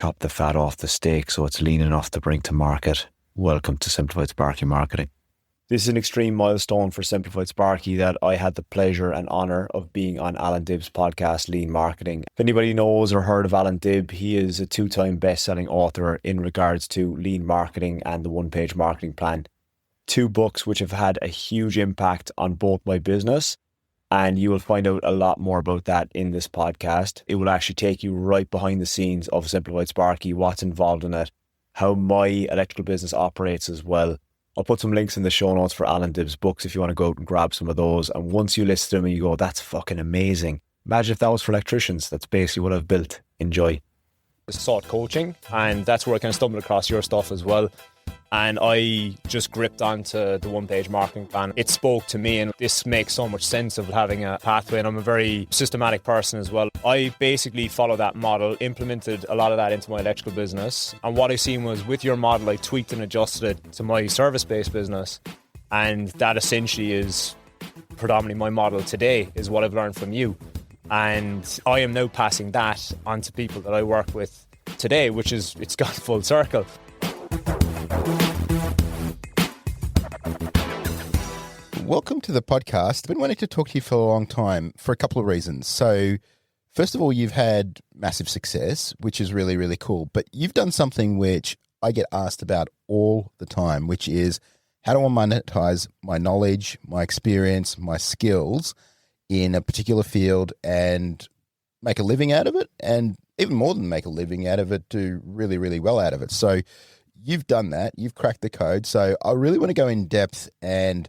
chop the fat off the steak so it's lean enough to bring to market. Welcome to Simplified Sparky Marketing. This is an extreme milestone for Simplified Sparky that I had the pleasure and honour of being on Allan Dibb's podcast, Lean Marketing. If anybody knows or heard of Allan Dibb, he is a 2-time best-selling author in regards to lean marketing and the one-page marketing plan. 2 books which have had a huge impact on both my business, and you will find out a lot more about that in this podcast. It will actually take you right behind the scenes of Simplified Sparky, what's involved in it, how my electrical business operates as well. I'll put some links in the show notes for Allan Dibb's books if you want to go out and grab some of those. And once you listen to them and you go, that's fucking amazing. Imagine if that was for electricians. That's basically what I've built. Enjoy. I sought coaching, and that's where I kind of stumbled across your stuff as well. And I just gripped onto the one-page marketing plan. It spoke to me, and this makes so much sense of having a pathway. And I'm a very systematic person as well. I basically follow that model, implemented a lot of that into my electrical business. And what I seen was with your model, I tweaked and adjusted it to my service-based business. And that essentially is predominantly my model today, is what I've learned from you. And I am now passing that on to people that I work with today, which is, it's gone full circle. Welcome to the podcast. I've been wanting to talk to you for a long time for a couple of reasons. So, first of all, you've had massive success, which is really, really cool. But you've done something which I get asked about all the time, which is how do I monetize my knowledge, my experience, my skills in a particular field and make a living out of it, and even more than make a living out of it, do really, really well out of it. So you've done that. You've cracked the code. So I really want to go in depth and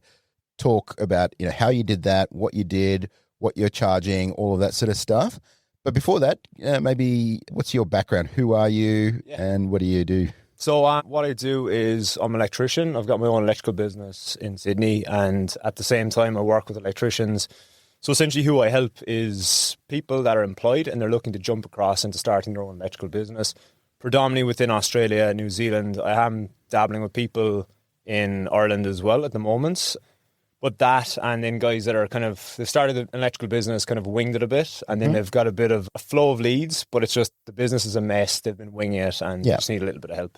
talk about, how you did that, what you did, what you're charging, all of that sort of stuff. But before that, maybe what's your background? Who are you and what do you do? So what I do is I'm an electrician. I've got my own electrical business in Sydney, and at the same time I work with electricians. So essentially who I help is people that are employed and they're looking to jump across into starting their own electrical business, predominantly within Australia, New Zealand. I am dabbling with people in Ireland as well at the moment. But that, and then guys that are they've started an electrical business, kind of winged it a bit, and then they've got a bit of a flow of leads, but it's just the business is a mess. They've been winging it and just need a little bit of help.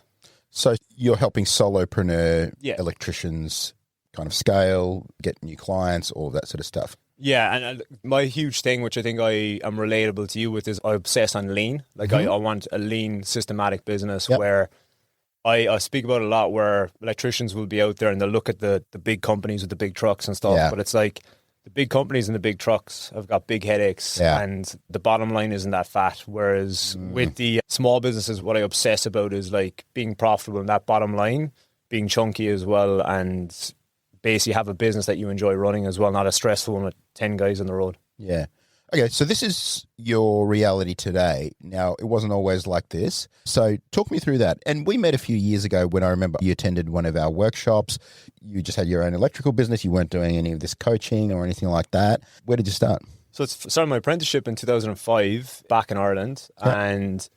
So you're helping solopreneur electricians kind of scale, get new clients, all that sort of stuff. Yeah, and my huge thing, which I think I am relatable to you with, is I obsess on lean. I want a lean, systematic business where I speak about a lot, where electricians will be out there and they'll look at the big companies with the big trucks and stuff, but it's like the big companies and the big trucks have got big headaches and the bottom line isn't that fat. Whereas with the small businesses, what I obsess about is like being profitable and that bottom line being chunky as well, and basically have a business that you enjoy running as well, not a stressful one with 10 guys on the road. Yeah. Okay, so this is your reality today. Now, it wasn't always like this. So talk me through that. And we met a few years ago when I remember you attended one of our workshops. You just had your own electrical business. You weren't doing any of this coaching or anything like that. Where did you start? So I started my apprenticeship in 2005 back in Ireland. Yeah. And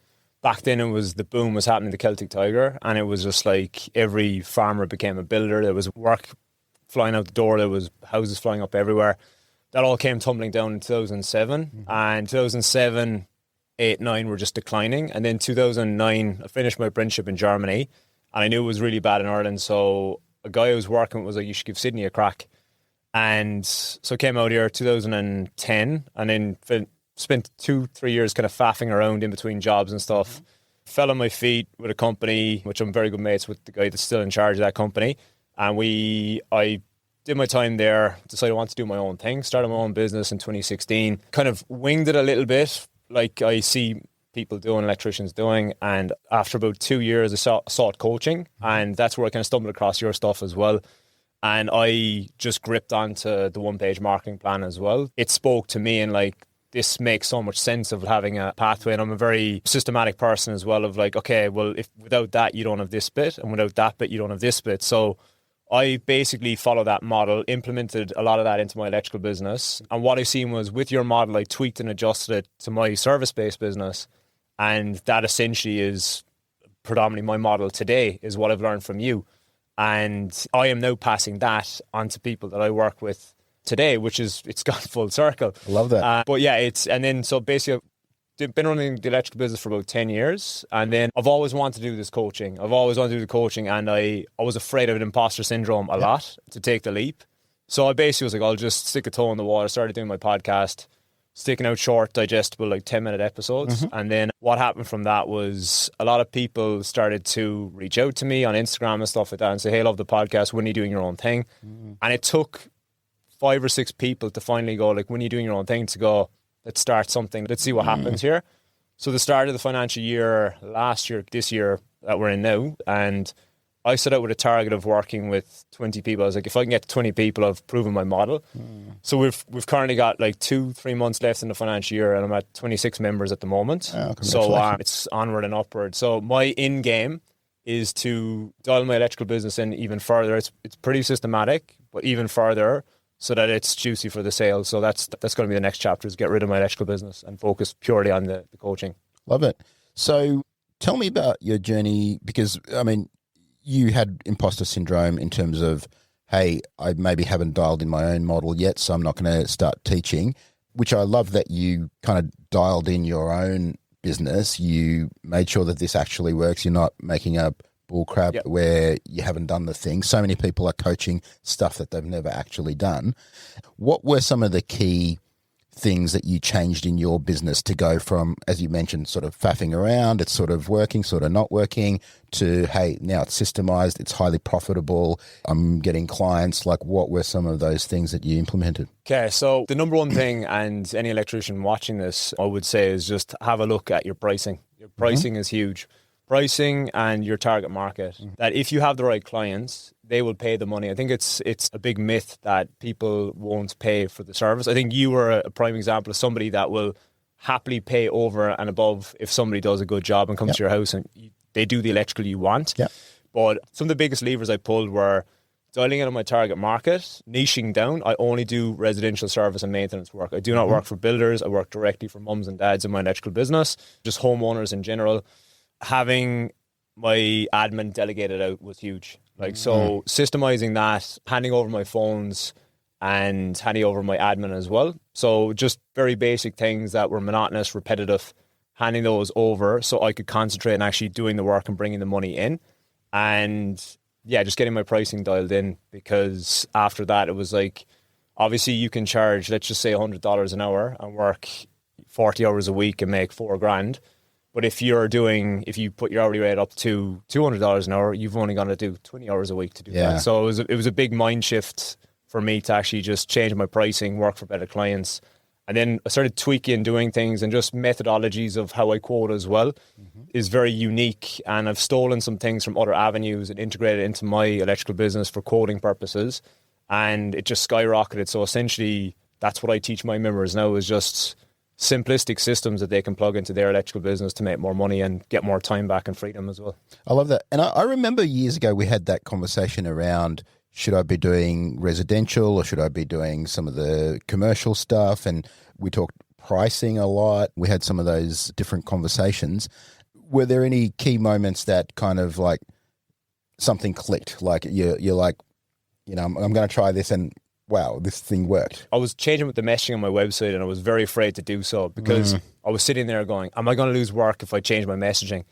back then the boom was happening, the Celtic Tiger. And it was just like every farmer became a builder. There was work flying out the door. There was houses flying up everywhere. That all came tumbling down in 2007. And 2007, 8, 9 were just declining. And then 2009, I finished my apprenticeship in Germany. And I knew it was really bad in Ireland. So a guy I was working with was like, you should give Sydney a crack. And so I came out here 2010 and then spent 2-3 years kind of faffing around in between jobs and stuff. Fell on my feet with a company, which I'm very good mates with the guy that's still in charge of that company. And I did my time there, decided I wanted to do my own thing, started my own business in 2016, kind of winged it a little bit, like I see people doing, electricians doing, and after about 2 years I sought coaching, and that's where I kind of stumbled across your stuff as well. And I just gripped onto the one-page marketing plan as well. It spoke to me, and like, this makes so much sense of having a pathway, and I'm a very systematic person as well, of like, okay, well, if without that you don't have this bit, and without that bit you don't have this bit. So I basically follow that model, implemented a lot of that into my electrical business. And what I seen was with your model, I tweaked and adjusted it to my service-based business. And that essentially is predominantly my model today, is what I've learned from you. And I am now passing that on to people that I work with today, which is, it's gone full circle. I love that. But yeah, so basically been running the electrical business for about 10 years. And then I've always wanted to do this coaching. And I was afraid of an imposter syndrome a lot to take the leap. So I basically was like, I'll just stick a toe in the water. I started doing my podcast, sticking out short, digestible, like 10-minute episodes. And then what happened from that was a lot of people started to reach out to me on Instagram and stuff like that and say, hey, I love the podcast. When are you doing your own thing? And it took 5 or 6 people to finally go, like, when are you doing your own thing, to go, let's start something. Let's see what happens here. So the start of the financial year, last year, this year that we're in now, and I set out with a target of working with 20 people. I was like, if I can get to 20 people, I've proven my model. So we've currently got like 2-3 months left in the financial year, and I'm at 26 members at the moment. So it's onward and upward. So my in game is to dial my electrical business in even further. It's pretty systematic, but even further, so that it's juicy for the sales. So that's going to be the next chapter, is get rid of my electrical business and focus purely on the coaching. Love it. So tell me about your journey, because, I mean, you had imposter syndrome in terms of, hey, I maybe haven't dialed in my own model yet, so I'm not going to start teaching, which I love that you kind of dialed in your own business. You made sure that this actually works. You're not making up bull crap where you haven't done the thing. So many people are coaching stuff that they've never actually done. What were some of the key things that you changed in your business to go from, as you mentioned, sort of faffing around, it's sort of working, sort of not working, to, hey, now it's systemized, it's highly profitable, I'm getting clients? Like, what were some of those things that you implemented? Okay, so the number one thing, and any electrician watching this, I would say, is just have a look at your pricing. Your pricing is huge. Pricing and your target market. That if you have the right clients, they will pay the money. I think it's a big myth that people won't pay for the service. I think you were a prime example of somebody that will happily pay over and above if somebody does a good job and comes to your house and they do the electrical you want. But some of the biggest levers I pulled were dialing in on my target market, niching down. I only do residential service and maintenance work. I do not work for builders. I work directly for mums and dads in my electrical business, just homeowners in general. Having my admin delegated out was huge. Like, so systemizing that, handing over my phones and handing over my admin as well. So just very basic things that were monotonous, repetitive, handing those over so I could concentrate on actually doing the work and bringing the money in. And yeah, just getting my pricing dialed in, because after that it was like, obviously you can charge, let's just say $100 an hour and work 40 hours a week and make $4,000. But if you put your hourly rate up to $200 an hour, you've only got to do 20 hours a week to do that. So it was a big mind shift for me to actually just change my pricing, work for better clients. And then I started tweaking, doing things, and just methodologies of how I quote as well is very unique. And I've stolen some things from other avenues and integrated it into my electrical business for quoting purposes. And it just skyrocketed. So essentially, that's what I teach my members now, is just simplistic systems that they can plug into their electrical business to make more money and get more time back and freedom as well. I love that. And I remember years ago we had that conversation around, should I be doing residential or should I be doing some of the commercial stuff? And we talked pricing a lot. We had some of those different conversations. Were there any key moments that kind of like something clicked? Like you're like, you know, I'm going to try this and wow, this thing worked. I was changing with the messaging on my website and I was very afraid to do so because I was sitting there going, am I going to lose work if I change my messaging?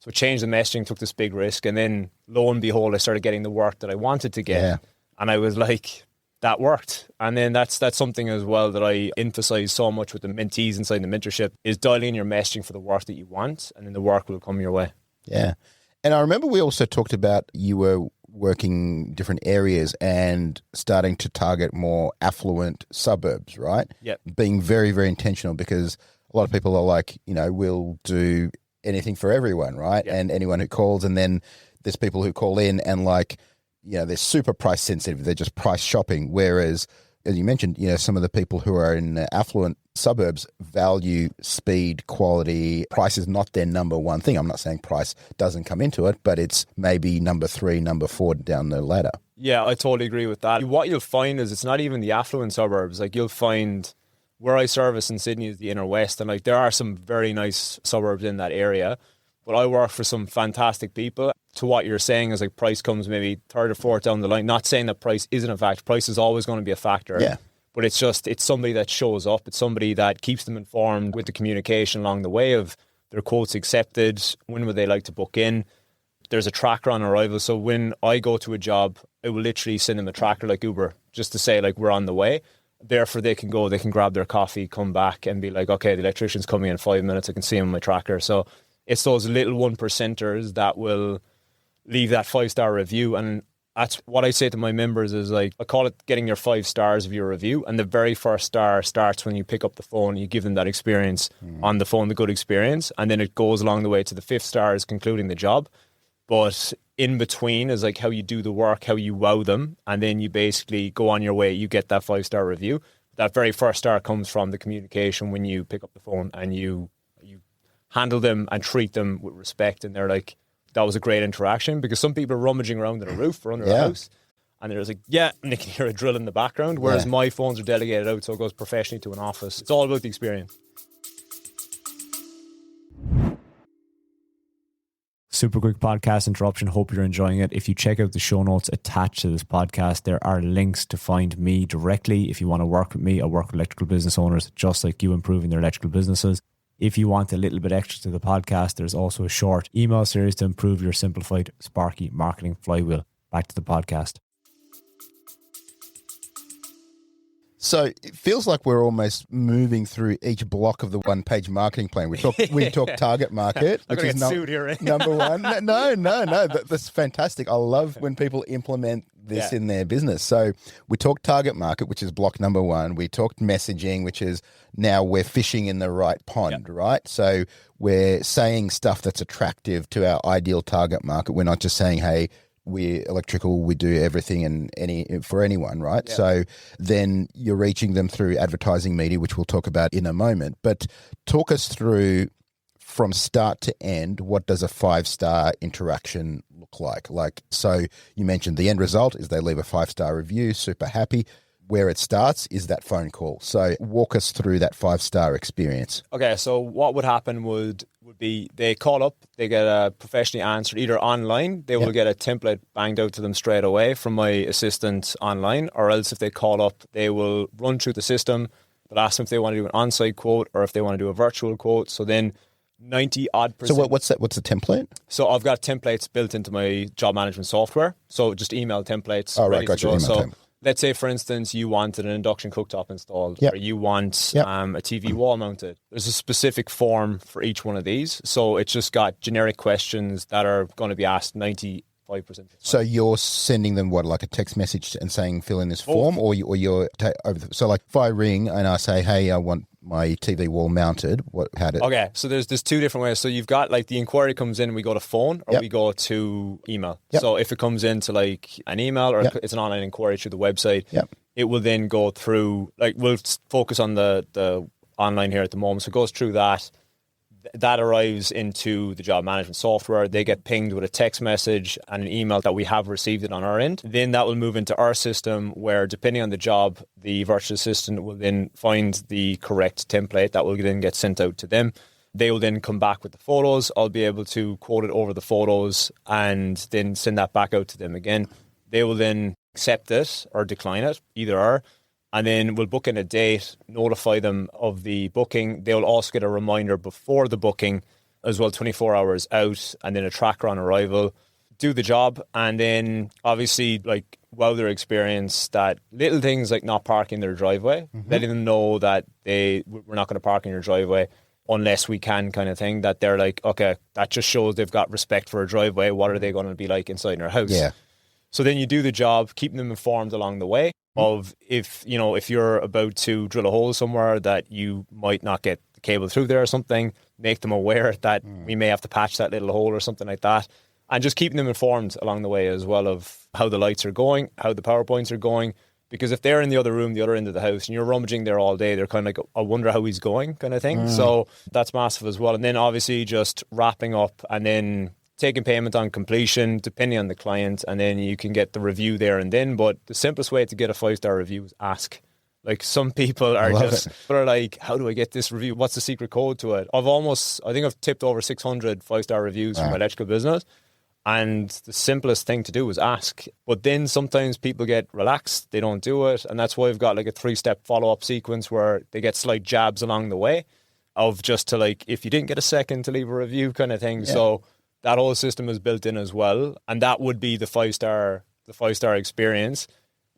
So I changed the messaging, took this big risk, and then lo and behold, I started getting the work that I wanted to get. Yeah. And I was like, that worked. And then that's something as well that I emphasize so much with the mentees inside the mentorship, is dialing in your messaging for the work that you want, and then the work will come your way. Yeah. And I remember we also talked about you were working different areas and starting to target more affluent suburbs, right? Yep. Being very, very intentional, because a lot of people are like, you know, we'll do anything for everyone, right? Yep. And anyone who calls, and then there's people who call in and like, you know, they're super price sensitive. They're just price shopping. Whereas, as you mentioned, you know, some of the people who are in affluent suburbs value speed, quality. Price is not their number one thing. I'm not saying price doesn't come into it, but it's maybe number 3, number 4 down the ladder. Yeah, I totally agree with that. What you'll find is it's not even the affluent suburbs. Like, you'll find where I service in Sydney is the inner west, and like there are some very nice suburbs in that area, but I work for some fantastic people. To what you're saying is like price comes maybe third or fourth down the line. Not saying that price isn't a factor. Price is always going to be a factor. Yeah. But it's somebody that shows up. It's somebody that keeps them informed with the communication along the way of their quotes accepted, when would they like to book in. There's a tracker on arrival. So when I go to a job, it will literally send them a tracker like Uber, just to say like we're on the way. Therefore, they can grab their coffee, come back and be like, okay, the electrician's coming in 5 minutes. I can see him on my tracker. So it's those little 1%ers that will leave that 5-star review. And that's what I say to my members is like, I call it getting your 5 stars of your review. And the very first star starts when you pick up the phone, you give them that experience on the phone, the good experience. And then it goes along the way to the 5th star is concluding the job. But in between is like how you do the work, how you wow them. And then you basically go on your way, you get that 5-star review. That very first star comes from the communication when you pick up the phone and you handle them and treat them with respect. And they're like, that was a great interaction, because some people are rummaging around in a roof or under a house and they're just like, yeah, and they can hear a drill in the background. Whereas my phones are delegated out, so it goes professionally to an office. It's all about the experience. Super quick podcast interruption. Hope you're enjoying it. If you check out the show notes attached to this podcast, there are links to find me directly. If you want to work with me, I work with electrical business owners just like you, improving their electrical businesses. If you want a little bit extra to the podcast, there's also a short email series to improve your Simplified Sparky marketing flywheel. Back to the podcast. So it feels like we're almost moving through each block of the one-page marketing plan. We talk target market, which is sued here, right? Number one. No. That's fantastic. I love when people implement this in their business. So we talked target market, which is block number 1. We talked messaging, which is now we're fishing in the right pond, right? So we're saying stuff that's attractive to our ideal target market. We're not just saying, hey, we're electrical, we do everything and for anyone, right? Yeah. So then you're reaching them through advertising media, which we'll talk about in a moment. But talk us through from start to end, what does a 5-star interaction look like? So you mentioned the end result is they leave a 5-star review, super happy. Where it starts is that phone call. So walk us through that 5-star experience. Okay, so what would happen would be they call up, they get a professionally answered either online, they will get a template banged out to them straight away from my assistant online, or else if they call up, they will run through the system. They'll ask them if they want to do an on-site quote or if they want to do a virtual quote. So then 90-odd%. So what's that? What's the template? So I've got templates built into my job management software. So just email templates. Oh, right, got you. So let's say, for instance, you wanted an induction cooktop installed, or you want a TV wall mounted. There's a specific form for each one of these. So it's just got generic questions that are going to be asked 95% of the time. So you're sending them like a text message and saying fill in this form, or you're so like if I ring and I say, hey, I want my TV wall mounted, okay, so there's 2 different ways. So you've got like the inquiry comes in, we go to phone or we go to email. So if it comes into like an email or it's an online inquiry through the website, it will then go through, like we'll focus on the online here at the moment. So it goes through that arrives into the job management software. They get pinged with a text message and an email that we have received it on our end. Then that will move into our system where, depending on the job, the virtual assistant will then find the correct template that will then get sent out to them. They will then come back with the photos. I'll be able to quote it over the photos and then send that back out to them again. They will then accept it or decline it, either or. And then we'll book in a date, notify them of the booking. They'll also get a reminder before the booking as well, 24 hours out, and then a tracker on arrival. Do the job, and then obviously, like, wow their experience, that little things like not parking their driveway, letting them know that we're not going to park in your driveway unless we can, kind of thing, that they're like, okay, that just shows they've got respect for a driveway. What are they going to be like inside their house? Yeah. So then you do the job, keeping them informed along the way of if you're about to drill a hole somewhere that you might not get the cable through there or something, make them aware that we may have to patch that little hole or something like that. And just keeping them informed along the way as well of how the lights are going, how the power points are going. Because if they're in the other room, the other end of the house, and you're rummaging there all day, they're kind of like, I wonder how he's going, kind of thing. So that's massive as well. And then obviously just wrapping up and then taking payment on completion, depending on the client, and then you can get the review there and then. But the simplest way to get a 5-star review is ask. Like, some people are like, how do I get this review? What's the secret code to it? I think I've tipped over 600 5-star reviews from my electrical business. And the simplest thing to do is ask. But then sometimes people get relaxed, they don't do it. And that's why we've got like a 3-step follow-up sequence where they get slight jabs along the way of just to like, if you didn't get a second to leave a review kind of thing. Yeah. So that whole system is built in as well. And that would be the 5-star experience.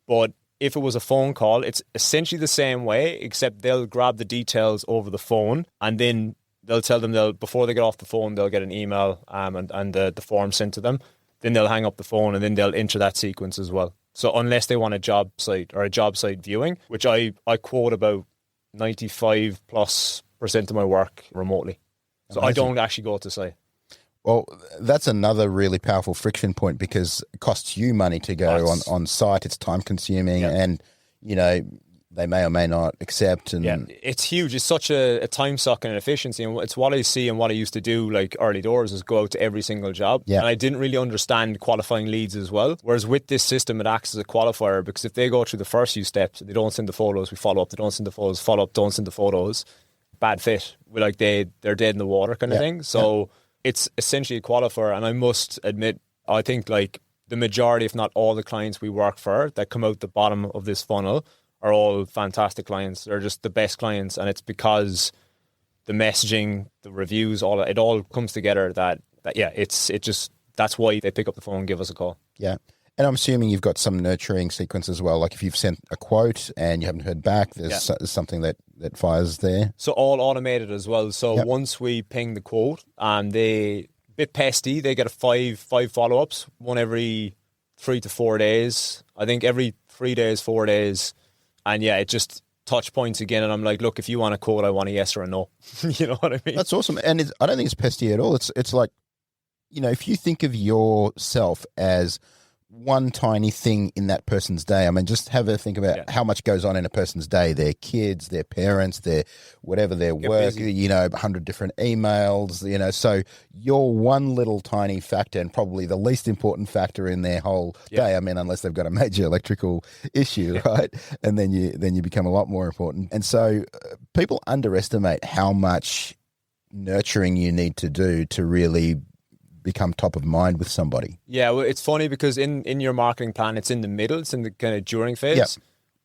But if it was a phone call, it's essentially the same way, except they'll grab the details over the phone and then they'll tell them before they get off the phone, they'll get an email and the form sent to them. Then they'll hang up the phone and then they'll enter that sequence as well. So unless they want a job site viewing, which I quote about 95+% of my work remotely. So amazing. I don't actually go to site. Well, that's another really powerful friction point because it costs you money to go on site. It's time consuming and, they may or may not accept. And yeah, it's huge. It's such a time suck and an efficiency. And it's what I see and what I used to do like early doors is go out to every single job. Yeah. And I didn't really understand qualifying leads as well. Whereas with this system, it acts as a qualifier because if they go through the first few steps, they don't send the photos, we follow up, they don't send the photos, follow up, don't send the photos. Bad fit. We're like they're dead in the water kind of thing. So it's essentially a qualifier. And I must admit, I think like the majority, if not all the clients we work for that come out the bottom of this funnel are all fantastic clients. They're just the best clients, and it's because the messaging, the reviews, it all comes together. That's why they pick up the phone and give us a call. Yeah, and I'm assuming you've got some nurturing sequence as well. Like if you've sent a quote and you haven't heard back, there's something that fires there. So all automated as well. So once we ping the quote, they bit pesty. They get 5 follow-ups, one every 3 to 4 days. I think every 3 days, 4 days. And yeah, it just touch points again. And I'm like, look, if you want a quote, I want a yes or a no. You know what I mean? That's awesome. And I don't think it's pesty at all. It's like, if you think of yourself as one tiny thing in that person's day. I mean, just have a think about how much goes on in a person's day, their kids, their parents, their whatever, their work, busy. 100 different emails, so you're one little tiny factor and probably the least important factor in their whole day. I mean, unless they've got a major electrical issue, right? And then you become a lot more important. And so people underestimate how much nurturing you need to do to really become top of mind with somebody. Yeah, well, it's funny because in your marketing plan, it's in the middle, it's in the kind of during phase. Yep.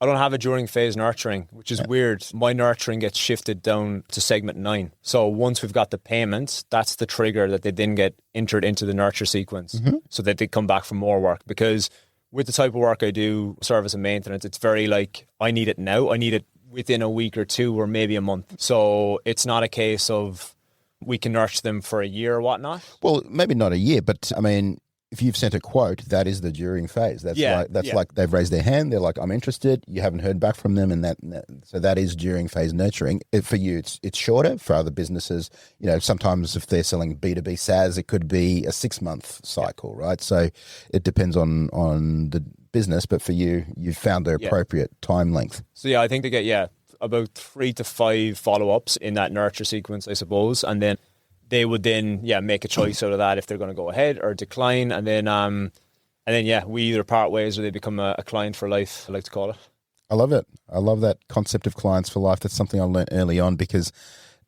I don't have a during phase nurturing, which is weird. My nurturing gets shifted down to segment 9. So once we've got the payments, that's the trigger that they then get entered into the nurture sequence so that they come back for more work. Because with the type of work I do, service and maintenance, it's very like, I need it now. I need it within a week or 2 or maybe a month. So it's not a case of we can nurture them for a year or whatnot. Well, maybe not a year, but I mean, if you've sent a quote, that is the during phase. That's like they've raised their hand. They're like, I'm interested. You haven't heard back from them, and so that is during phase nurturing. For you, it's shorter. For other businesses, sometimes if they're selling B2B SaaS, it could be a 6-month cycle, right? So it depends on the business. But for you, you've found the appropriate time length. So I think they get about 3 to 5 follow-ups in that nurture sequence, I suppose. And then they would then, make a choice out of that if they're going to go ahead or decline. And then, we either part ways or they become a client for life, I like to call it. I love it. I love that concept of clients for life. That's something I learned early on because,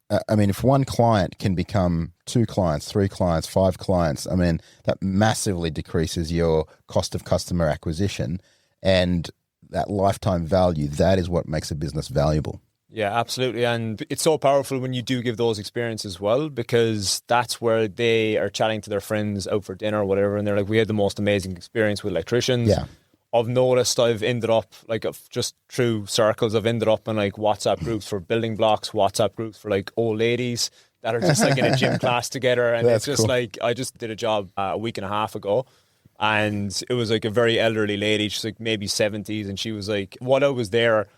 if one client can become 2 clients, 3 clients, 5 clients, that massively decreases your cost of customer acquisition and that lifetime value. That is what makes a business valuable. Yeah, absolutely. And it's so powerful when you do give those experiences as well, because that's where they are chatting to their friends out for dinner or whatever. And they're like, we had the most amazing experience with electricians. Yeah. I've noticed I've ended up just through circles, I've ended up in like WhatsApp groups for building blocks, WhatsApp groups for like old ladies that are just like in a gym class together. And it's just cool. Like, I just did a job a week and a half ago. And it was like a very elderly lady. She's like maybe 70s. And she was like, what I was there,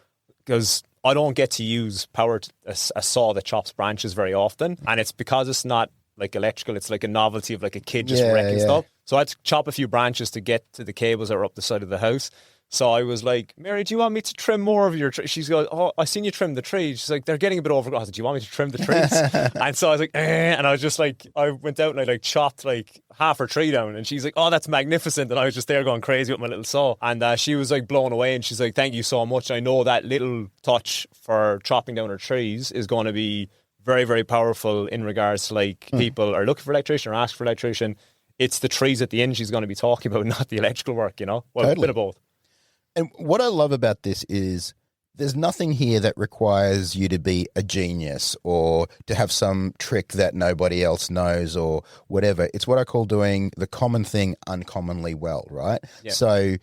because I don't get to use a saw that chops branches very often. And it's because it's not like electrical. It's like a novelty of like a kid just wrecking stuff. So I had to chop a few branches to get to the cables that were up the side of the house. So I was like, Mary, do you want me to trim more of your tree? She's going, oh, I seen you trim the trees. She's like, they're getting a bit overgrown. I said, do you want me to trim the trees? And so I was like, and I was just like, I went out and I like chopped like half her tree down. And she's like, oh, that's magnificent. And I was just there going crazy with my little saw. And she was like blown away. And she's like, thank you so much. I know that little touch for chopping down her trees is going to be very, very powerful in regards to like people are looking for electrician or ask for electrician. it's the trees at the end she's going to be talking about, not the electrical work, Well, Totally. a bit of both. And what I love about this is there's nothing here that requires you to be a genius or to have some trick that nobody else knows or whatever. It's what I call doing the common thing uncommonly well, right? Yeah. So,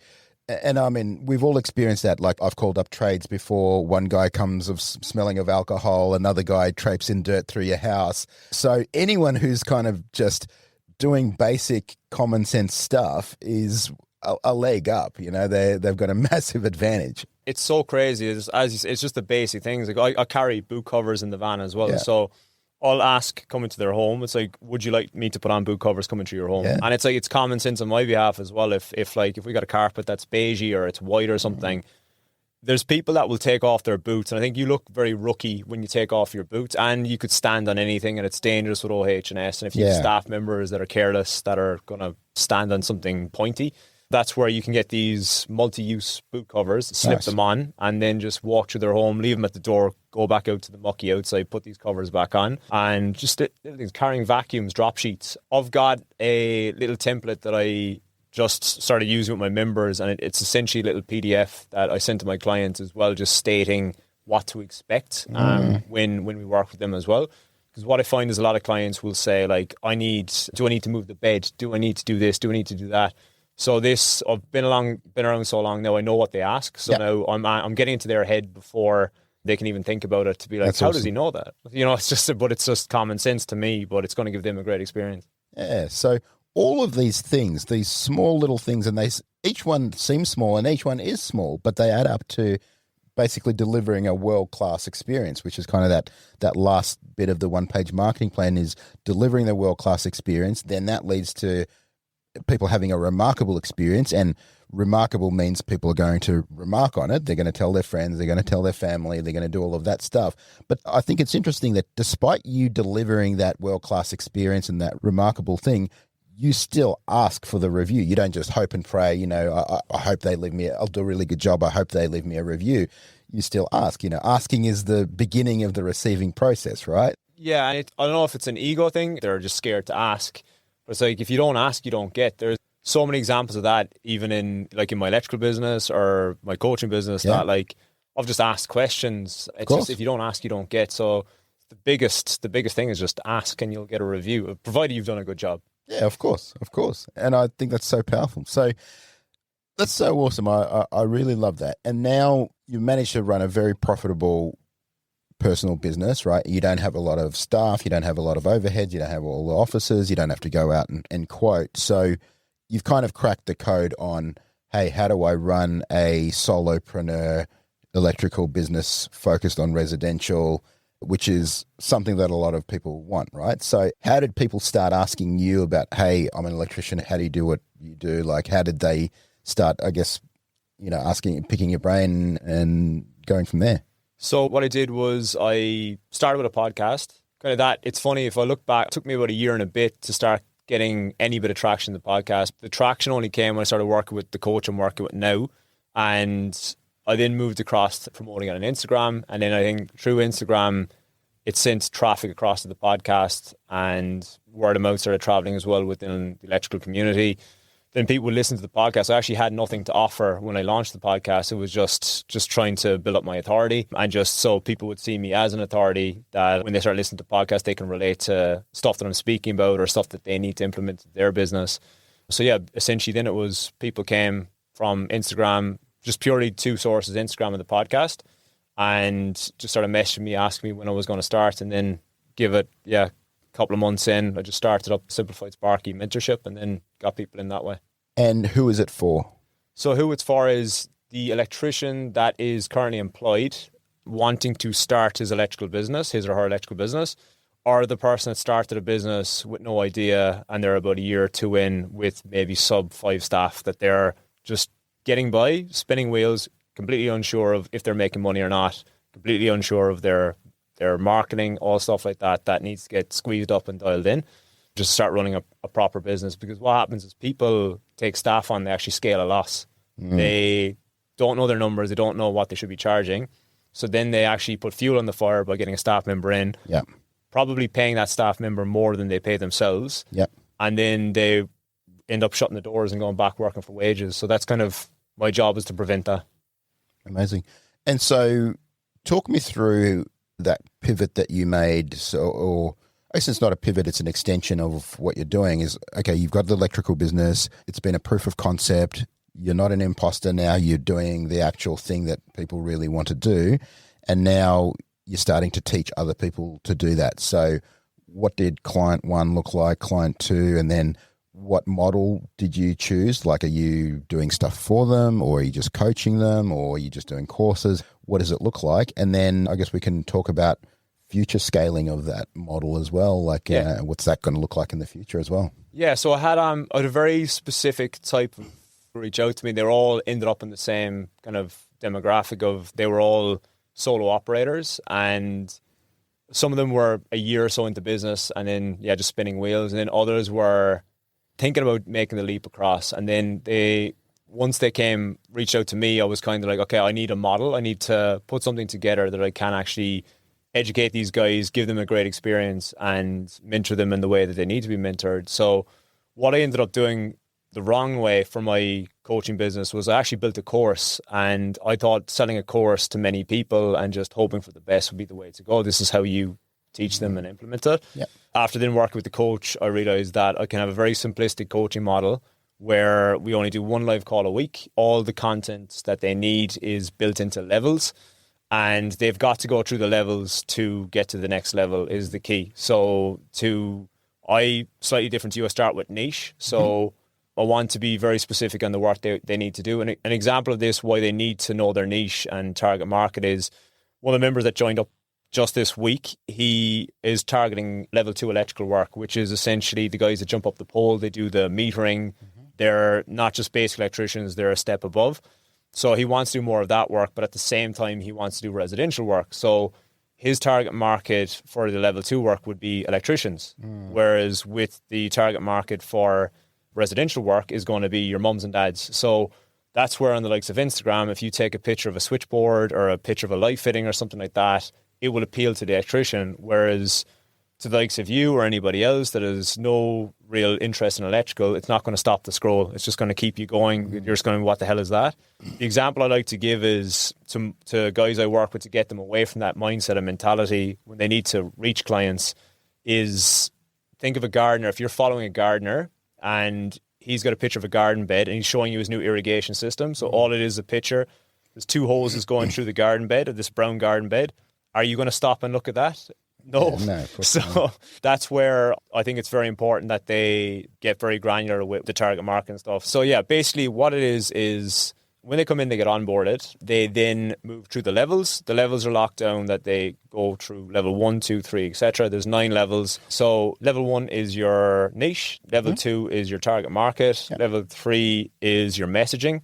and I mean, we've all experienced that. Like, I've called up trades before. One guy comes of smelling of alcohol, another guy traipses in dirt through your house. So anyone who's kind of just doing basic common sense stuff is a leg up. They've got a massive advantage. It's so crazy. It's just the basic things. Like I carry boot covers in the van as well. Yeah. So I'll ask coming to their home. It's like, would you like me to put on boot covers coming to your home? Yeah. And it's like, it's common sense on my behalf as well. If we got a carpet that's beigey or it's white or something, there's people that will take off their boots. And I think you look very rookie when you take off your boots, and you could stand on anything, and it's dangerous with OH&S. And if you have staff members that are careless, that are going to stand on something pointy, that's where you can get these multi-use boot covers, slip them on, and then just walk through their home, leave them at the door, go back out to the mucky outside, put these covers back on, and just everything's carrying vacuums, drop sheets. I've got a little template that I just started using with my members, and it's essentially a little PDF that I send to my clients as well, just stating what to expect when we work with them as well. Because what I find is a lot of clients will say, like, do I need to move the bed? Do I need to do this? Do I need to do that? So I've been around so long now, I know what they ask. So now I'm getting into their head before they can even think about it, to be like, That's how awesome. does he know that? It's just common sense to me, but it's going to give them a great experience. Yeah. So all of these things, these small little things, and each one seems small and each one is small, but they add up to basically delivering a world-class experience, which is kind of that last bit of the one-page marketing plan, is delivering the world-class experience. Then that leads to people having a remarkable experience, and remarkable means people are going to remark on it. They're going to tell their friends, they're going to tell their family, they're going to do all of that stuff. But I think it's interesting that despite you delivering that world-class experience and that remarkable thing, you still ask for the review. You don't just hope and pray, I hope they leave me, I'll do a really good job, I hope they leave me a review. You still ask. Asking is the beginning of the receiving process, right? Yeah, and I don't know if it's an ego thing. They're just scared to ask. But it's like, if you don't ask, you don't get. There's so many examples of that, even in my electrical business or my coaching business, that I've just asked questions. It's just, if you don't ask, you don't get. So the biggest thing is just ask, and you'll get a review, provided you've done a good job. Yeah, of course. And I think that's so powerful. So that's so awesome. I really love that. And now you've managed to run a very profitable personal business, right? You don't have a lot of staff, you don't have a lot of overheads, you don't have all the offices, you don't have to go out and quote. So you've kind of cracked the code on, hey, how do I run a solopreneur electrical business focused on residential, which is something that a lot of people want, right? So how did people start asking you about, hey, I'm an electrician, how do you do what you do? Like, how did they start, I guess, picking your brain and going from there? So what I did was I started with a podcast. Kind of that. It's funny, if I look back, it took me about a year and a bit to start getting any bit of traction in the podcast. The traction only came when I started working with the coach I'm working with now. And I then moved across to promoting it on Instagram. And then I think through Instagram, it sent traffic across to the podcast, and word of mouth started traveling as well within the electrical community. Then people would listen to the podcast. I actually had nothing to offer when I launched the podcast. It was just trying to build up my authority, and just so people would see me as an authority, that when they start listening to podcasts, they can relate to stuff that I'm speaking about or stuff that they need to implement in their business. So yeah, essentially then it was people came from Instagram, just purely two sources, Instagram and the podcast, and just started messaging me, asking me when I was going to start. And then give it, a couple of months in, I just started up Simplified Sparky mentorship, and then got people in that way. And who is it for? So who it's for is the electrician that is currently employed, wanting to start his or her electrical business, or the person that started a business with no idea, and they're about a year or two in with maybe sub 5 staff, that they're just getting by, spinning wheels, completely unsure of if they're making money or not, completely unsure of their marketing, all stuff like that needs to get squeezed up and dialed in. Just start running a proper business. Because what happens is people take staff on, they actually scale a loss. They don't know their numbers, they don't know what they should be charging. So then they actually put fuel on the fire by getting a staff member in, probably paying that staff member more than they pay themselves. And then they end up shutting the doors and going back working for wages. So that's kind of my job, is to prevent that. Amazing. And so talk me through that pivot that you made. So, or I guess it's not a pivot, it's an extension of what you're doing. Is, okay, you've got the electrical business. It's been a proof of concept. You're not an imposter now. You're doing the actual thing that people really want to do. And now you're starting to teach other people to do that. So what did client 1 look like, client 2, and then what model did you choose? Like, are you doing stuff for them, or are you just coaching them, or are you just doing courses? What does it look like? And then I guess we can talk about future scaling of that model as well. Like, what's that going to look like in the future as well? Yeah, so I had a very specific type of reach out to me. They were all ended up in the same kind of demographic of, they were all solo operators, and some of them were a year or so into business and then just spinning wheels, and then others were thinking about making the leap across. And then once they reached out to me, I was kind of like, okay, I need a model. I need to put something together that I can actually educate these guys, give them a great experience, and mentor them in the way that they need to be mentored. So what I ended up doing the wrong way for my coaching business was I actually built a course, and I thought selling a course to many people and just hoping for the best would be the way to go. This is how you teach them and implement it. Yep. After then working with the coach, I realized that I can have a very simplistic coaching model where we only do 1 live call a week. All the content that they need is built into levels, and they've got to go through the levels to get to the next level is the key. So slightly different to you, I start with niche. So I want to be very specific on the work they need to do. And an example of this, why they need to know their niche and target market, is one of the members that joined up just this week, he is targeting level 2 electrical work, which is essentially the guys that jump up the pole. They do the metering. They're not just basic electricians, they're a step above. So he wants to do more of that work, but at the same time, he wants to do residential work. So his target market for the level 2 work would be electricians, whereas with the target market for residential work is going to be your mums and dads. So that's where, on the likes of Instagram, if you take a picture of a switchboard or a picture of a light fitting or something like that, it will appeal to the electrician. Whereas to the likes of you or anybody else that has no real interest in electrical, it's not going to stop the scroll. It's just going to keep you going. You're just going, what the hell is that? The example I like to give is to guys I work with, to get them away from that mindset and mentality when they need to reach clients, is think of a gardener. If you're following a gardener and he's got a picture of a garden bed and he's showing you his new irrigation system, so all it is a picture, there's 2 hoses going through the garden bed, of this brown garden bed. Are you going to stop and look at that? No. No, of course so not. That's where I think it's very important that they get very granular with the target market and stuff. So yeah, basically what it is when they come in, they get onboarded. They then move through the levels. The levels are locked down that they go through level 1, 2, 3, etc. There's 9 levels. So level 1 is your niche. Level 2 is your target market. Yep. Level 3 is your messaging.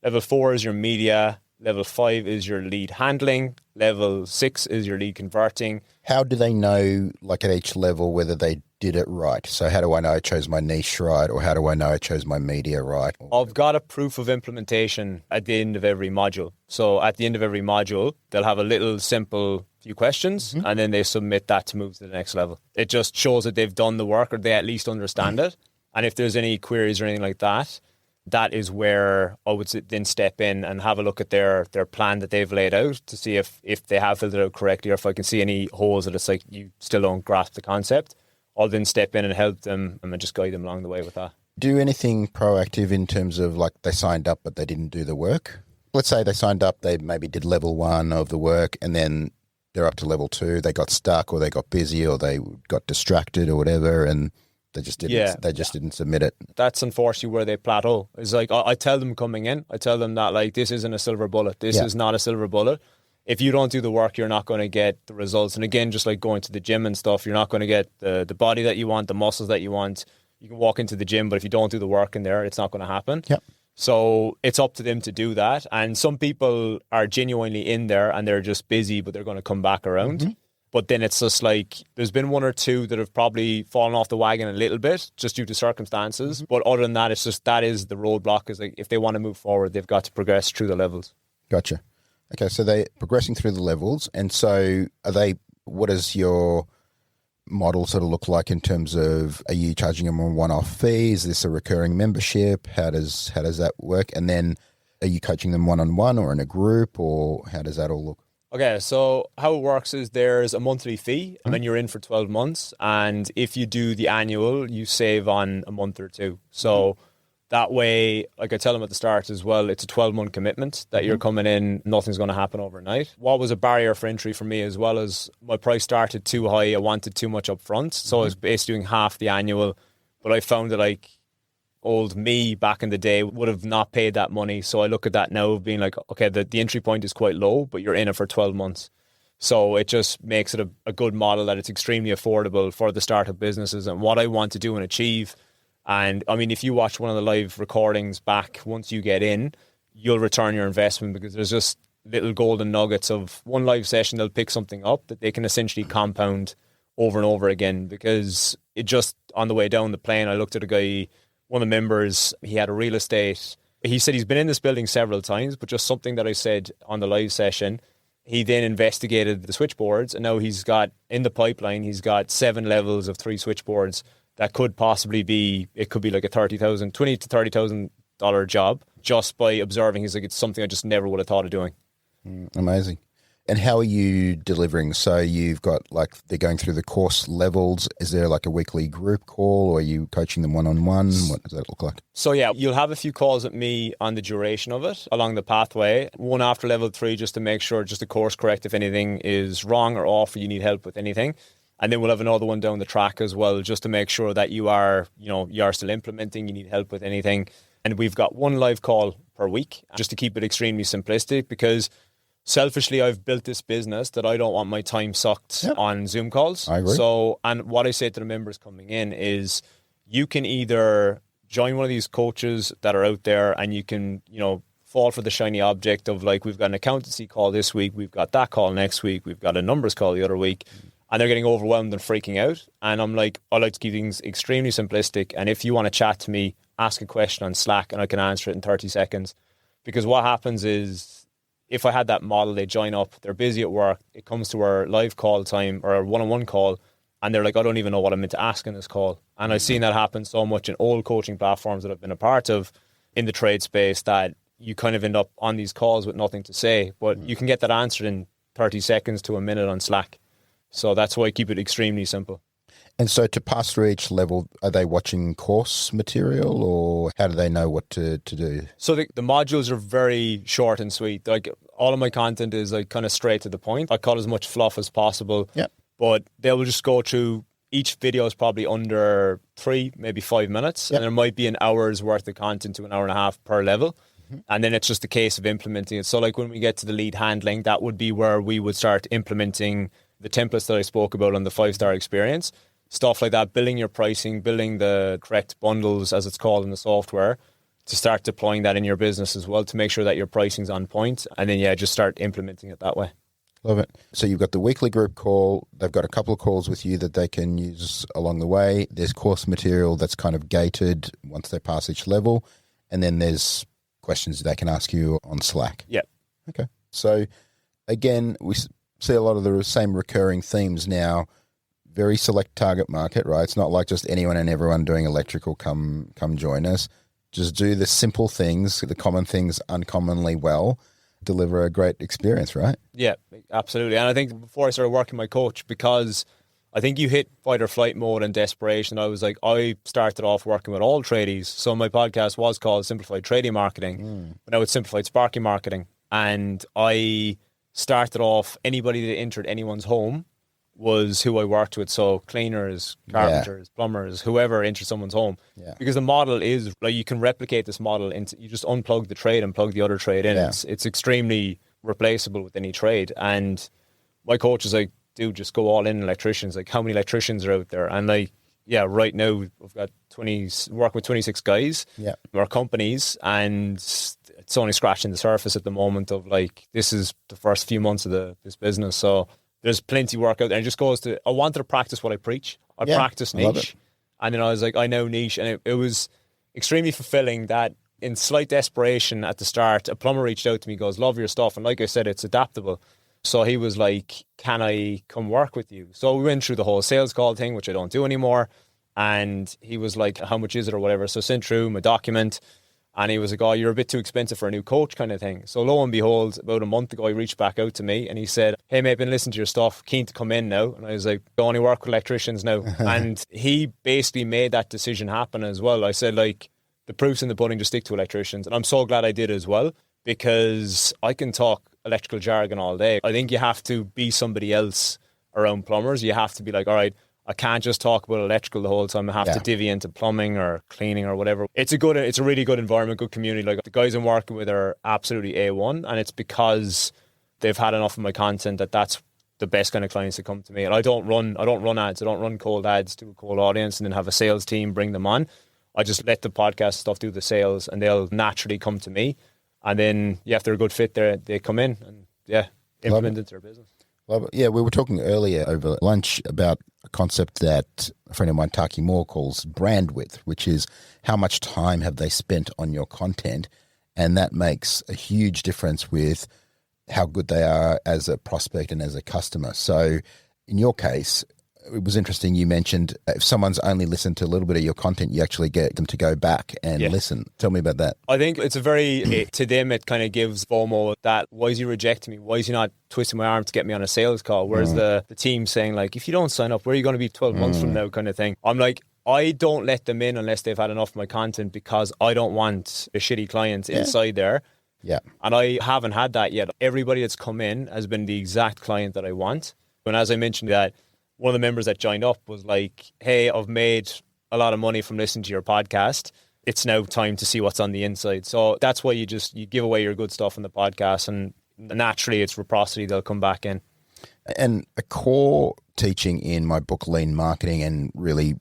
Level 4 is your media. Level 5 is your lead handling. Level 6 is your lead converting. How do they know, like at each level, whether they did it right? So how do I know I chose my niche right, or how do I know I chose my media right? I've got a proof of implementation at the end of every module. So at the end of every module, they'll have a little simple few questions, and then they submit that to move to the next level. It just shows that they've done the work, or they at least understand it. And if there's any queries or anything like that, that is where I would then step in and have a look at their plan that they've laid out to see if they have filled it out correctly, or if I can see any holes that it's like you still don't grasp the concept. I'll then step in and help them and just guide them along the way with that. Do anything proactive in terms of, like, they signed up but they didn't do the work? Let's say they signed up, they maybe did level 1 of the work, and then they're up to level 2, they got stuck or they got busy or they got distracted or whatever, and they just didn't submit it. That's unfortunately where they plateau. It's like, I tell them coming in, I tell them that, like, this isn't a silver bullet. This is not a silver bullet. If you don't do the work, you're not going to get the results. And again, just like going to the gym and stuff, you're not going to get the body that you want, the muscles that you want. You can walk into the gym, but if you don't do the work in there, it's not going to happen. Yep. So it's up to them to do that. And some people are genuinely in there and they're just busy, but they're going to come back around. But then it's just like, there's been 1 or 2 that have probably fallen off the wagon a little bit just due to circumstances. But other than that, it's just, that is the roadblock, is like, if they want to move forward, they've got to progress through the levels. Gotcha. Okay, so they're progressing through the levels. And so what is your model sort of look like in terms of, are you charging them a one-off fee? Is this a recurring membership? How does that work? And then are you coaching them one-on-one or in a group, or how does that all look? Okay, so how it works is there's a monthly fee and then you're in for 12 months. And if you do the annual, you save on a month or two. So that way, like I tell them at the start as well, it's a 12-month commitment that you're coming in. Nothing's going to happen overnight. What was a barrier for entry for me as well is my price started too high. I wanted too much up front. So I was basically doing half the annual. But I found that like old me back in the day would have not paid that money. So I look at that now being like, okay, the entry point is quite low, but you're in it for 12 months. So it just makes it a good model that it's extremely affordable for the startup businesses and what I want to do and achieve. And I mean, if you watch one of the live recordings back, once you get in, you'll return your investment because there's just little golden nuggets of one live session. They'll pick something up that they can essentially compound over and over again. Because it just, on the way down the plane, I looked at a guy, one of the members, he had a real estate. He said he's been in this building several times, but just something that I said on the live session, he then investigated the switchboards and now he's got, in the pipeline, he's got 7 levels of 3 switchboards that could possibly be, it could be like a $20,000 to $30,000 job just by observing. He's like, it's something I just never would have thought of doing. Amazing. And how are you delivering? So you've got like, they're going through the course levels. Is there like a weekly group call or are you coaching them one-on-one? What does that look like? So yeah, you'll have a few calls with me on the duration of it along the pathway. One after level 3 just to make sure, just to course correct if anything is wrong or off or you need help with anything. And then we'll have another one down the track as well, just to make sure that you are still implementing, you need help with anything. And we've got one live call per week, just to keep it extremely simplistic, because selfishly, I've built this business that I don't want my time sucked on Zoom calls. I agree. So, and what I say to the members coming in is you can either join one of these coaches that are out there and you can, fall for the shiny object of like, we've got an accountancy call this week, we've got that call next week, we've got a numbers call the other week. And they're getting overwhelmed and freaking out. And I'm like, I like to keep things extremely simplistic. And if you want to chat to me, ask a question on Slack and I can answer it in 30 seconds. Because what happens is, if I had that model, they join up, they're busy at work, it comes to our live call time or our one-on-one call, and they're like, I don't even know what I'm meant to ask in this call. And I've seen that happen so much in old coaching platforms that I've been a part of in the trade space that you kind of end up on these calls with nothing to say. But you can get that answered in 30 seconds to a minute on Slack. So that's why I keep it extremely simple. And so to pass through each level, are they watching course material or how do they know what to do? So the modules are very short and sweet. Like all of my content is like kind of straight to the point. I cut as much fluff as possible. Yeah. But they will just go through, each video is probably under 3, maybe 5 minutes. Yep. And there might be an hour's worth of content to an hour and a half per level. And then it's just a case of implementing it. So like when we get to the lead handling, that would be where we would start implementing the templates that I spoke about on the 5-star experience, stuff like that, building your pricing, building the correct bundles, as it's called in the software, to start deploying that in your business as well, to make sure that your pricing's on point. And then, just start implementing it that way. Love it. So you've got the weekly group call. They've got a couple of calls with you that they can use along the way. There's course material that's kind of gated once they pass each level. And then there's questions they can ask you on Slack. Yeah. Okay. So again, we see a lot of the same recurring themes now. Very select target market, right? It's not like just anyone and everyone doing electrical come join us. Just do the simple things, the common things uncommonly well, deliver a great experience, right? Yeah, absolutely. And I think before I started working my coach, because I think you hit fight or flight mode and desperation, I started off working with all tradies. So my podcast was called Simplified Trading Marketing, but now it's Simplified Sparky Marketing. And I started off, anybody that entered anyone's home was who I worked with. So cleaners, carpenters, plumbers, whoever entered someone's home. Yeah. Because the model is, like, you can replicate this model into, you just unplug the trade and plug the other trade in. Yeah. It's extremely replaceable with any trade. And my coach is like, dude, just go all in electricians. Like, how many electricians are out there? And like, yeah, right now we've got working with 26 guys, our companies, and it's only scratching the surface at the moment of like, this is the first few months of this business. So there's plenty of work out there. It just goes to, I wanted to practice what I preach. I practice niche. And then I was like, I know niche. And it was extremely fulfilling that in slight desperation at the start, a plumber reached out to me, goes, love your stuff. And like I said, it's adaptable. So he was like, can I come work with you? So we went through the whole sales call thing, which I don't do anymore. And he was like, how much is it or whatever? So sent through my document. And he was like, oh, you're a bit too expensive for a new coach kind of thing. So lo and behold, about a month ago, he reached back out to me and he said, hey, mate, been listening to your stuff, keen to come in now. And I was like, I only work with electricians now. And he basically made that decision happen as well. I said, like, the proof's in the pudding, just stick to electricians. And I'm so glad I did as well, because I can talk electrical jargon all day. I think you have to be somebody else around plumbers. You have to be like, all right, I can't just talk about electrical the whole time. I have to divvy into plumbing or cleaning or whatever. It's a really good environment, good community. Like, the guys I'm working with are absolutely A1, and it's because they've had enough of my content that's the best kind of clients that come to me. And I don't run ads. I don't run cold ads to a cold audience and then have a sales team bring them on. I just let the podcast stuff do the sales, and they'll naturally come to me. And then, if they're a good fit, they come in and implement it into their business. Well, yeah, we were talking earlier over lunch about a concept that a friend of mine, Taki Moore, calls brand width, which is how much time have they spent on your content, and that makes a huge difference with how good they are as a prospect and as a customer. So in your case, it was interesting you mentioned if someone's only listened to a little bit of your content, you actually get them to go back and listen. Tell me about that. I think it's to them, it kind of gives FOMO that, why is he rejecting me? Why is he not twisting my arm to get me on a sales call? Whereas the team saying, like, if you don't sign up, where are you going to be 12 months from now kind of thing? I'm like, I don't let them in unless they've had enough of my content, because I don't want a shitty client inside there. Yeah. And I haven't had that yet. Everybody that's come in has been the exact client that I want. And as I mentioned, that one of the members that joined up was like, hey, I've made a lot of money from listening to your podcast. It's now time to see what's on the inside. So that's why you give away your good stuff on the podcast, and naturally it's reciprocity. They'll come back in. And a core teaching in my book, Lean Marketing, and really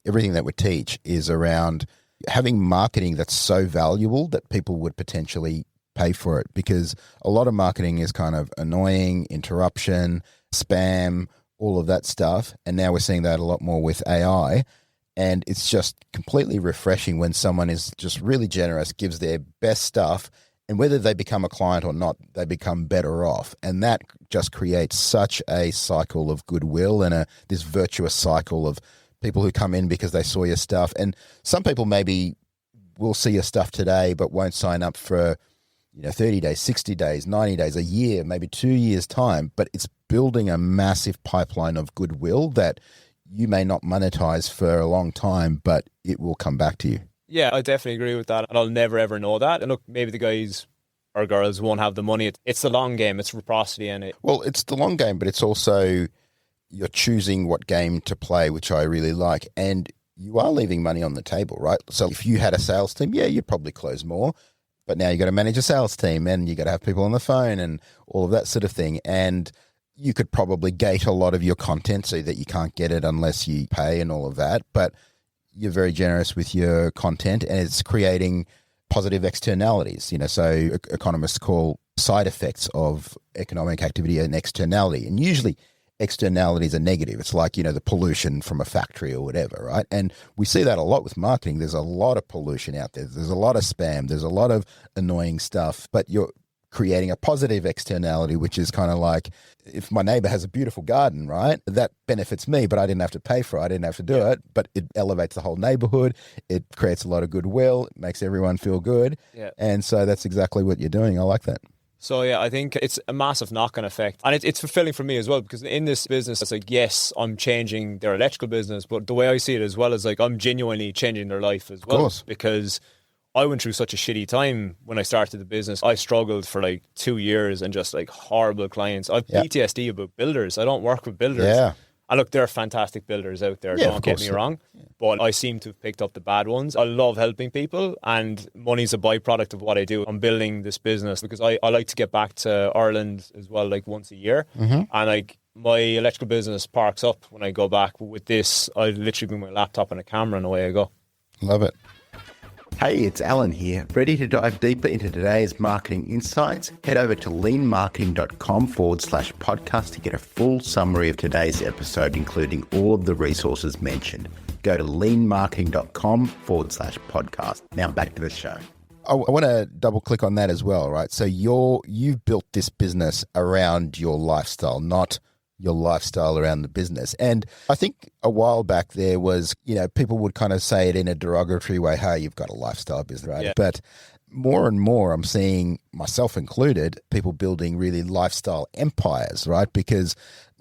everything that we teach is around having marketing that's so valuable that people would potentially pay for it, because a lot of marketing is kind of annoying, interruption, spam, all of that stuff. And now we're seeing that a lot more with AI. And it's just completely refreshing when someone is just really generous, gives their best stuff, and whether they become a client or not, they become better off. And that just creates such a cycle of goodwill and this virtuous cycle of people who come in because they saw your stuff. And some people maybe will see your stuff today but won't sign up for 30 days, 60 days, 90 days, a year, maybe 2 years' time, but it's building a massive pipeline of goodwill that you may not monetize for a long time, but it will come back to you. Yeah, I definitely agree with that. And I'll never, ever know that. And look, maybe the guys or girls won't have the money. It's the long game. It's reciprocity in it. Well, it's the long game, but it's also you're choosing what game to play, which I really like. And you are leaving money on the table, right? So if you had a sales team, you'd probably close more. But now you got to manage a sales team, and you got to have people on the phone and all of that sort of thing. And you could probably gate a lot of your content so that you can't get it unless you pay and all of that. But you're very generous with your content, and it's creating positive externalities. So economists call side effects of economic activity an externality. And usually externalities are negative. It's like, the pollution from a factory or whatever, right? And we see that a lot with marketing. There's a lot of pollution out there. There's a lot of spam. There's a lot of annoying stuff, but you're creating a positive externality, which is kind of like, if my neighbor has a beautiful garden, right, that benefits me, but I didn't have to pay for it. I didn't have to do it, but it elevates the whole neighborhood. It creates a lot of goodwill. It makes everyone feel good. Yeah. And so that's exactly what you're doing. I like that. So, I think it's a massive knock-on effect. And it's fulfilling for me as well, because in this business, it's like, yes, I'm changing their electrical business, but the way I see it as well is like I'm genuinely changing their life as well. Of course. Because I went through such a shitty time when I started the business. I struggled for like 2 years and just like horrible clients. I've PTSD about builders. I don't work with builders. Yeah. And look, there are fantastic builders out there, don't get me wrong. Yeah. But I seem to have picked up the bad ones. I love helping people, and money's a byproduct of what I do. I'm building this business because I like to get back to Ireland as well, like once a year. Mm-hmm. And like my electrical business parks up when I go back. But with this, I literally bring my laptop and a camera and away I go. Love it. Hey, it's Allan here. Ready to dive deeper into today's marketing insights? Head over to leanmarketing.com/podcast to get a full summary of today's episode, including all of the resources mentioned. Go to leanmarketing.com/podcast. Now back to the show. I want to double click on that as well, right? So you've built this business around your lifestyle, not your lifestyle around the business. And I think a while back there was, people would kind of say it in a derogatory way, hey, you've got a lifestyle business, right? Yeah. But more and more I'm seeing, myself included, people building really lifestyle empires, right? Because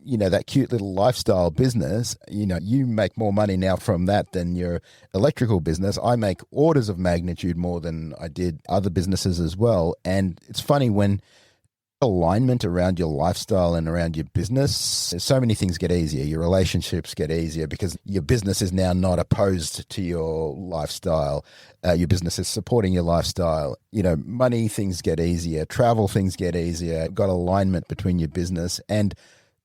that cute little lifestyle business, you make more money now from that than your electrical business. I make orders of magnitude more than I did other businesses as well. And it's funny when alignment around your lifestyle and around your business, so many things get easier. Your relationships get easier because your business is now not opposed to your lifestyle. Your business is supporting your lifestyle. Money things get easier. Travel things get easier. Got alignment between your business, and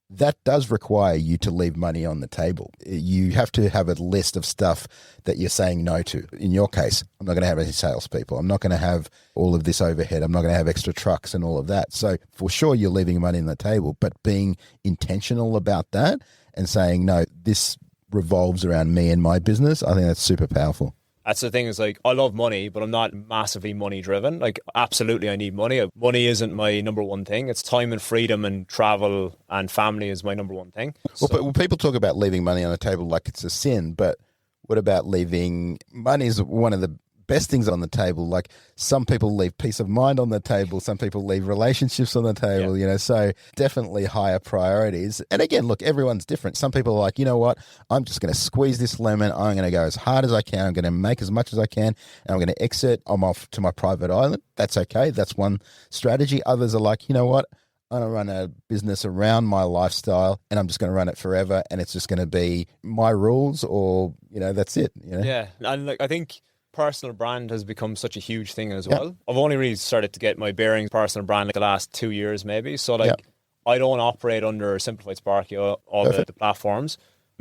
that does require you to leave money on the table. You have to have a list of stuff that you're saying no to. In your case, I'm not going to have any salespeople. I'm not going to have all of this overhead. I'm not going to have extra trucks and all of that. So for sure, you're leaving money on the table, but being intentional about that and saying, no, this revolves around me and my business, I think that's super powerful. That's the thing, is like, I love money, but I'm not massively money driven. Like, absolutely I need money. Money isn't my number one thing. It's time and freedom and travel and family is my number one thing. Well, people talk about leaving money on the table like it's a sin, but what about leaving money is one of the best things on the table. Like, some people leave peace of mind on the table. Some people leave relationships on the table, so definitely higher priorities. And again, look, everyone's different. Some people are like, you know what? I'm just going to squeeze this lemon. I'm going to go as hard as I can. I'm going to make as much as I can. And I'm going to exit. I'm off to my private island. That's okay. That's one strategy. Others are like, you know what? I'm going to run a business around my lifestyle and I'm just going to run it forever. And it's just going to be my rules or, that's it. Yeah. And I think personal brand has become such a huge thing as well. I've only really started to get my bearings personal brand the last 2 years maybe. So I don't operate under Simplified Sparky or all the platforms.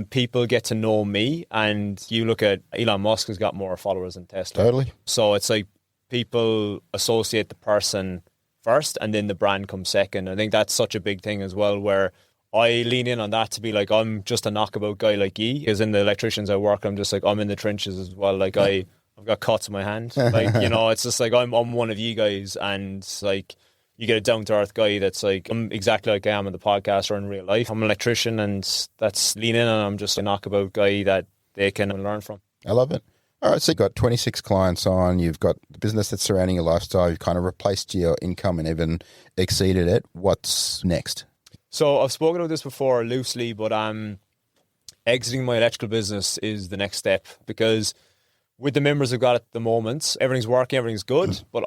People get to know me, and you look at Elon Musk has got more followers than Tesla. Totally. So it's like people associate the person first and then the brand comes second. I think that's such a big thing as well, where I lean in on that to be like, I'm just a knockabout guy like ye. Because in the electricians I work, I'm just like, I'm in the trenches as well. Like I've got cuts in my hand. Like, it's just like I'm one of you guys, and like you get a down to earth guy that's like, I'm exactly like I am in the podcast or in real life. I'm an electrician, and that's lean in, and I'm just a knockabout guy that they can learn from. I love it. All right, so you've got 26 clients on, you've got the business that's surrounding your lifestyle, you've kind of replaced your income and even exceeded it. What's next? So I've spoken about this before loosely, but exiting my electrical business is the next step, because with the members I've got at the moment, everything's working, everything's good, but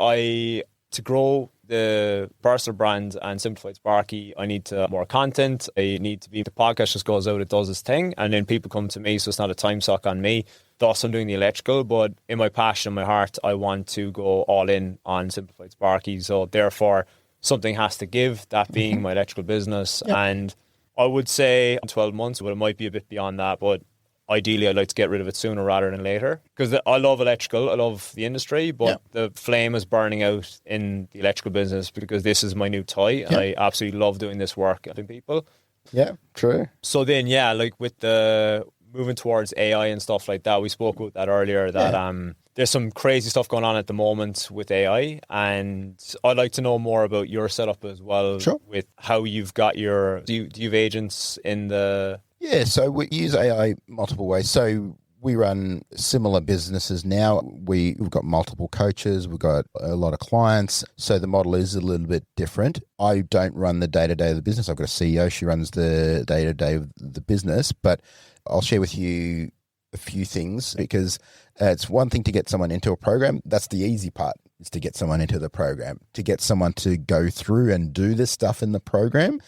to grow the personal brand and Simplified Sparky, I need to have more content. I need to be, the podcast just goes out, it does its thing, and then people come to me, so it's not a time suck on me. Thus, I'm doing the electrical, but in my passion, in my heart, I want to go all in on Simplified Sparky. So therefore, something has to give, that being my electrical business. Yep. And I would say 12 months, but it might be a bit beyond that, but ideally, I'd like to get rid of it sooner rather than later, because I love electrical, I love the industry, but the flame is burning out in the electrical business because this is my new toy, and I absolutely love doing this work helping people. Yeah, true. So then, like with the moving towards AI and stuff like that, we spoke about that earlier, that there's some crazy stuff going on at the moment with AI, and I'd like to know more about your setup as well. Sure. With how you've got do you have agents in the... Yeah, so we use AI multiple ways. So we run similar businesses now. We've got multiple coaches. We've got a lot of clients. So the model is a little bit different. I don't run the day-to-day of the business. I've got a CEO. She runs the day-to-day of the business. But I'll share with you a few things, because it's one thing to get someone into a program. That's the easy part, is to get someone into the program. To get someone to go through and do this stuff in the program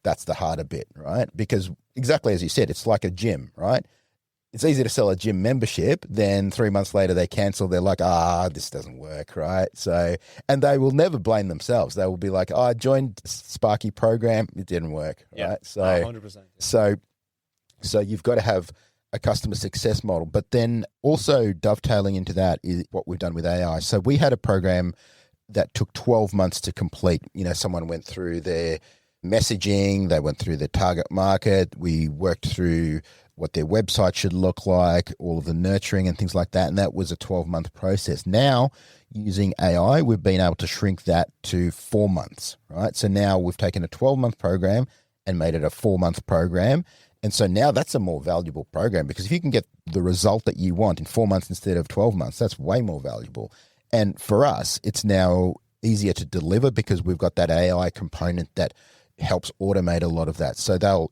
that's the harder bit, right? Because exactly as you said, it's like a gym, right? It's easy to sell a gym membership. Then 3 months later, they cancel. They're like, this doesn't work, right? So, and they will never blame themselves. They will be like, I joined Sparky program. It didn't work, right? So, 100%. So you've got to have a customer success model, but then also dovetailing into that is what we've done with AI. So we had a program that took 12 months to complete. Someone went through their messaging, they went through the target market, we worked through what their website should look like, all of the nurturing and things like that. And that was a 12-month process. Now, using AI, we've been able to shrink that to 4 months, right? So now we've taken a 12-month program and made it a 4-month program. And so now that's a more valuable program, because if you can get the result that you want in 4 months instead of 12 months, that's way more valuable. And for us, it's now easier to deliver because we've got that AI component that helps automate a lot of that. So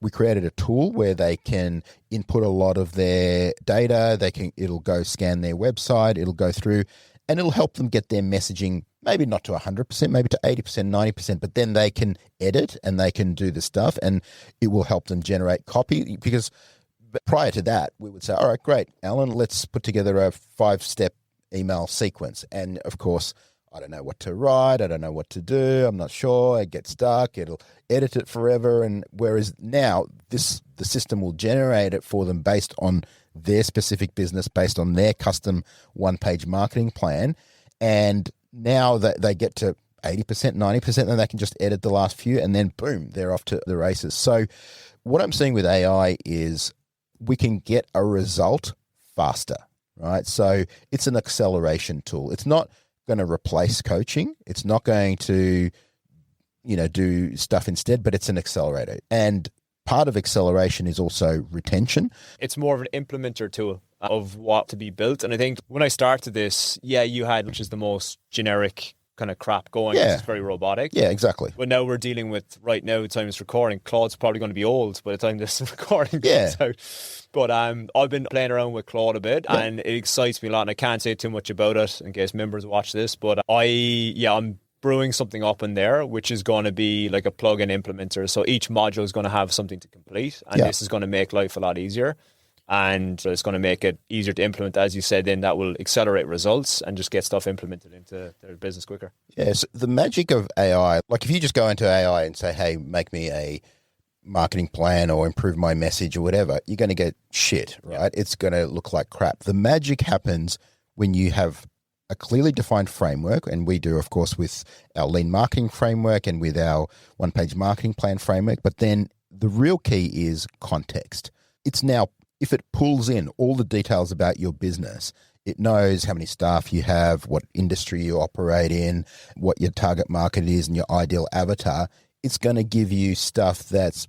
we created a tool where they can input a lot of their data. It'll go scan their website. It'll go through, and it'll help them get their messaging, maybe not to 100%, maybe to 80%, 90%, but then they can edit and they can do the stuff, and it will help them generate copy. Because prior to that, we would say, all right, great, Allan, let's put together a 5-step email sequence. And of course, I don't know what to write. I don't know what to do. I'm not sure. It gets stuck. It'll edit it forever. And whereas now the system will generate it for them based on their specific business, based on their custom one-page marketing plan. And now that they get to 80%, 90%, then they can just edit the last few, and then boom, they're off to the races. So what I'm seeing with AI is we can get a result faster, right? So it's an acceleration tool. It's not going to replace coaching. It's not going to, do stuff instead, but it's an accelerator. And part of acceleration is also retention. It's more of an implementer tool of what to be built. And I think when I started this, you had, which is the most generic kind of crap going. Yeah. It's very robotic. Yeah, exactly. But now we're dealing with, right now, the time it's recording, Claude's probably going to be old by the time this recording comes out. But I've been playing around with Claude a bit, and it excites me a lot. And I can't say too much about it in case members watch this. But I'm brewing something up in there, which is going to be like a plug-in implementer. So each module is going to have something to complete, and this is going to make life a lot easier. And it's going to make it easier to implement, as you said. Then that will accelerate results and just get stuff implemented into their business quicker. Yes, the magic of AI, like if you just go into AI and say, hey, make me a marketing plan or improve my message or whatever, you're going to get shit, right? It's going to look like crap. The magic happens when you have a clearly defined framework, and we do, of course, with our lean marketing framework and with our one-page marketing plan framework. But then the real key is context. It's now, if it pulls in all the details about your business, it knows how many staff you have, what industry you operate in, what your target market is and your ideal avatar. It's going to give you stuff that's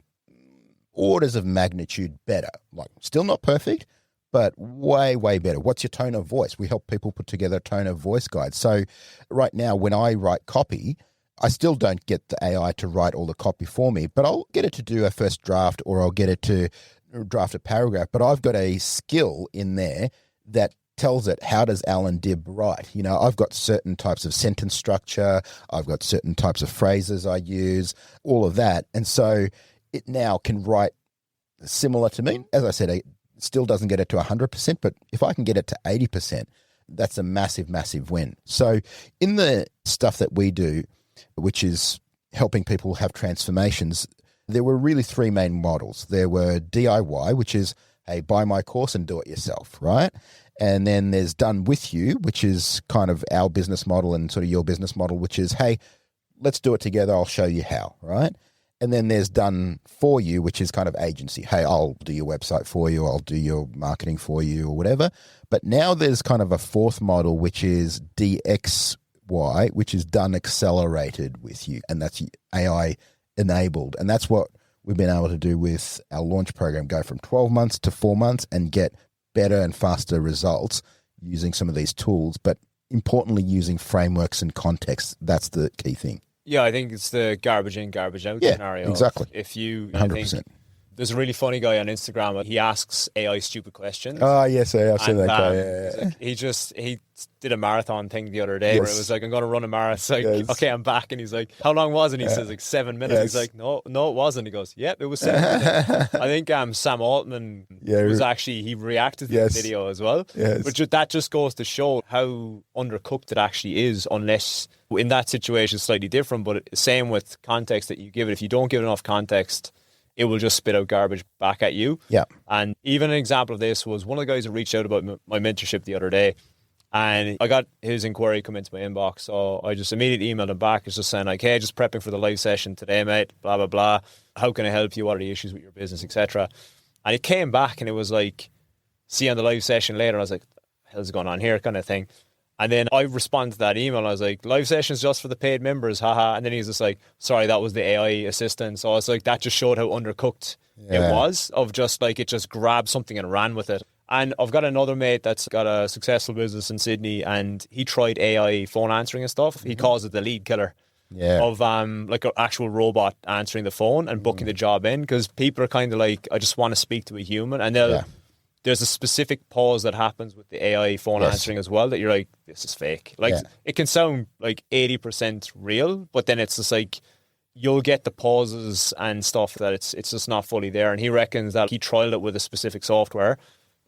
orders of magnitude better. Like, still not perfect, but way, way better. What's your tone of voice? We help people put together a tone of voice guide. So right now, when I write copy, I still don't get the AI to write all the copy for me, but I'll get it to do a first draft, or I'll get it to draft a paragraph. But I've got a skill in there that tells it, how does Allan Dibb write? I've got certain types of sentence structure. I've got certain types of phrases I use, all of that. And so it now can write similar to me. As I said, it still doesn't get it to 100%, but if I can get it to 80%, that's a massive, massive win. So in the stuff that we do, which is helping people have transformations, there were really 3 main models. There were DIY, which is, hey, buy my course and do it yourself, right? And then there's done with you, which is kind of our business model and sort of your business model, which is, hey, let's do it together. I'll show you how, right? And then there's done for you, which is kind of agency. Hey, I'll do your website for you. I'll do your marketing for you or whatever. But now there's kind of a 4th model, which is DXY, which is done accelerated with you. And that's AI enabled. And that's what we've been able to do with our launch program, go from 12 months to 4 months and get better and faster results using some of these tools, but importantly using frameworks and context. That's the key thing. Yeah, I think it's the garbage in, garbage out scenario. Exactly. If you 100%. There's a really funny guy on Instagram. He asks AI stupid questions. Oh, yes, I've seen that guy. Yeah. He did a marathon thing the other day where it was like, I'm going to run a marathon. It's like, okay, I'm back. And he's like, how long was it? And he says like 7 minutes. He's like, no, it wasn't. He goes, yep, it was 7 minutes. I think Sam Altman was actually, he reacted to the video as well. Yes. But that just goes to show how undercooked it actually is, unless in that situation slightly different. But same with context that you give it. If you don't give it enough context, it will just spit out garbage back at you. Yeah. And even an example of this was one of the guys that reached out about my mentorship the other day, and I got his inquiry come into my inbox. So I just immediately emailed him back. It's just saying like, hey, just prepping for the live session today, mate, blah, blah, blah. How can I help you? What are the issues with your business, etc.? And it came back and it was like, see you on the live session later. And I was like, what the hell's going on here, kind of thing. And then I responded to that email and I was like, live sessions just for the paid members, haha. And then he's just like, sorry, that was the AI assistant. So I was like, that just showed how undercooked it was, of just like, it just grabbed something and ran with it. And I've got another mate that's got a successful business in Sydney, and he tried AI phone answering and stuff. He calls it the lead killer. Of like an actual robot answering the phone and booking the job in, because people are kind of like, I just want to speak to a human, and there's a specific pause that happens with the AI phone answering as well that you're like, this is fake. Like it can sound like 80% real, but then it's just like you'll get the pauses and stuff that it's just not fully there. And he reckons that he trialed it with a specific software,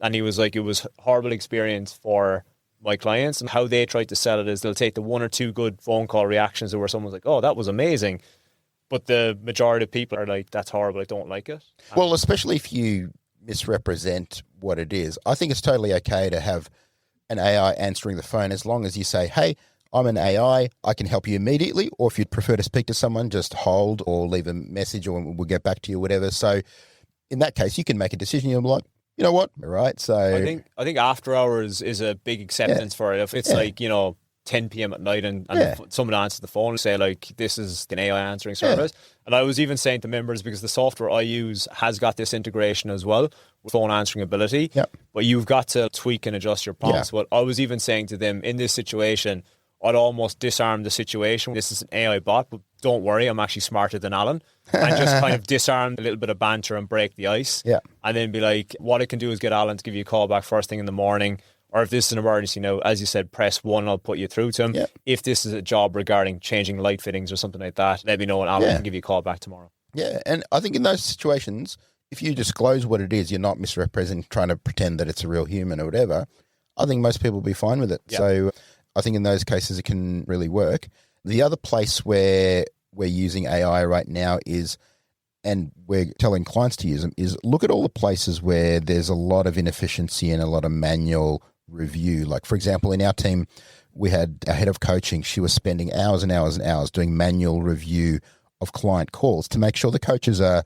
and he was like, it was a horrible experience for my clients. And how they try to sell it is they'll take the one or two good phone call reactions where someone's like, oh, that was amazing. But the majority of people are like, that's horrible, I don't like it. Well, especially if you misrepresent what it is. I think it's totally okay to have an AI answering the phone as long as you say, hey, I'm an AI, I can help you immediately. Or if you'd prefer to speak to someone, just hold or leave a message or we'll get back to you, whatever. So in that case, you can make a decision. You're like, you know what? Right. So I think after hours is a big acceptance for it. If it's like, 10 p.m. at night and someone answers the phone and say like, this is an AI answering service. And I was even saying to members, because the software I use has got this integration as well with phone answering ability, but you've got to tweak and adjust your prompts. But I was even saying to them, in this situation, I'd almost disarm the situation. This is an AI bot, but don't worry, I'm actually smarter than Allan. And just kind of disarm a little bit of banter and break the ice. And then be like, what I can do is get Allan to give you a call back first thing in the morning. Or if this is an emergency now, as you said, press 1, I'll put you through to him. If this is a job regarding changing light fittings or something like that, let me know and Allan can give you a call back tomorrow. Yeah, and I think in those situations, if you disclose what it is, you're not misrepresenting, trying to pretend that it's a real human or whatever, I think most people will be fine with it. So I think in those cases it can really work. The other place where we're using AI right now is, and we're telling clients to use them, is look at all the places where there's a lot of inefficiency and a lot of manual review. Like, for example, in our team, we had our head of coaching. She was spending hours and hours and hours doing manual review of client calls to make sure the coaches are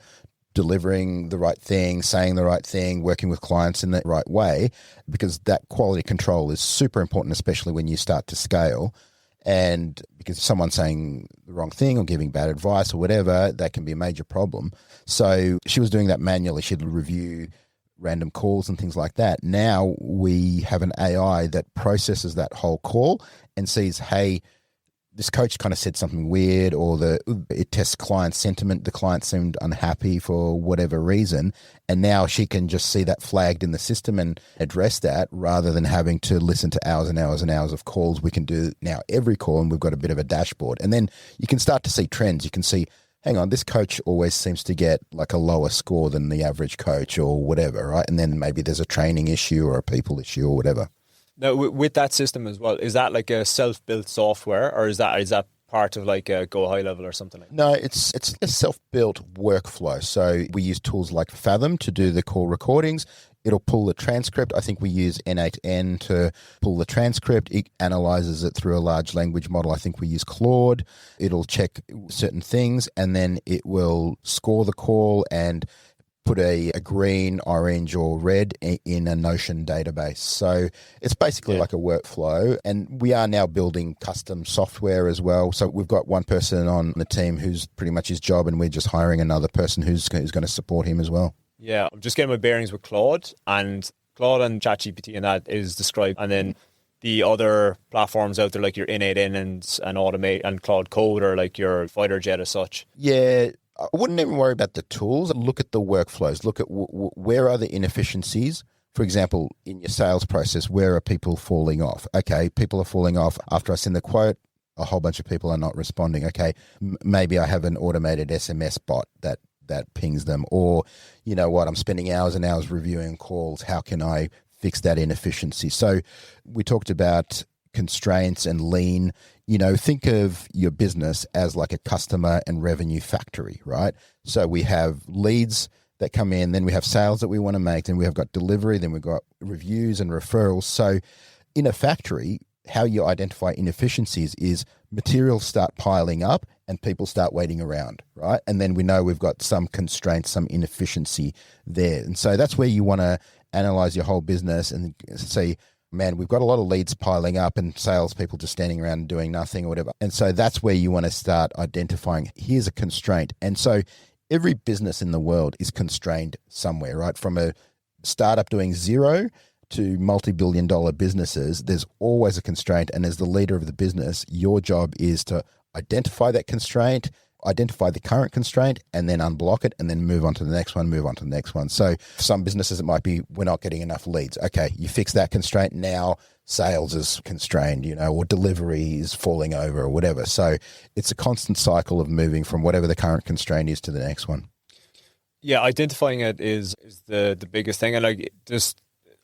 delivering the right thing, saying the right thing, working with clients in the right way, because that quality control is super important, especially when you start to scale. And because someone's saying the wrong thing or giving bad advice or whatever, that can be a major problem. So she was doing that manually. She'd review random calls and things like that. Now we have an AI that processes that whole call and sees, hey, this coach kind of said something weird, or it tests client sentiment. The client seemed unhappy for whatever reason. And now she can just see that flagged in the system and address that, rather than having to listen to hours and hours and hours of calls. We can do now every call, and we've got a bit of a dashboard. And then you can start to see trends. You can see, hang on, this coach always seems to get like a lower score than the average coach or whatever, right? And then maybe there's a training issue or a people issue or whatever. Now, with that system as well, is that like a self-built software, or is that part of like a Go High Level or something like that? No, it's a self-built workflow. So we use tools like Fathom to do the call recordings. It'll pull the transcript. I think we use N8N to pull the transcript. It analyzes it through a large language model. I think we use Claude. It'll check certain things, and then it will score the call and put a green, orange, or red in a Notion database. So it's basically like a workflow. And we are now building custom software as well. So we've got one person on the team who's pretty much his job, and we're just hiring another person who's going to support him as well. Yeah, I'm just getting my bearings with Claude and ChatGPT, and that is described. And then the other platforms out there, like your N8N and Automate and Claude Code, or like your fighter jet as such. Yeah, I wouldn't even worry about the tools. Look at the workflows. Look at where are the inefficiencies. For example, in your sales process, where are people falling off? Okay, people are falling off after I send the quote. A whole bunch of people are not responding. Okay, maybe I have an automated SMS bot that pings them. Or, you know what, I'm spending hours and hours reviewing calls. How can I fix that inefficiency? So we talked about constraints and lean. You know, think of your business as like a customer and revenue factory, right? So we have leads that come in, then we have sales that we want to make, then we have got delivery, then we've got reviews and referrals. So in a factory, how you identify inefficiencies is materials start piling up and people start waiting around, right? And then we know we've got some constraints, some inefficiency there. And so that's where you want to analyze your whole business and say, man, we've got a lot of leads piling up and salespeople just standing around and doing nothing or whatever. And so that's where you want to start identifying, here's a constraint. And so every business in the world is constrained somewhere, right? From a startup doing zero to multi-billion-dollar businesses, there's always a constraint. And as the leader of the business, your job is to identify that constraint, identify the current constraint, and then unblock it, and then move on to the next one, move on to the next one. So some businesses, it might be, we're not getting enough leads. Okay, you fix that constraint. Now sales is constrained, or delivery is falling over or whatever. So it's a constant cycle of moving from whatever the current constraint is to the next one. Yeah, identifying it is the biggest thing. And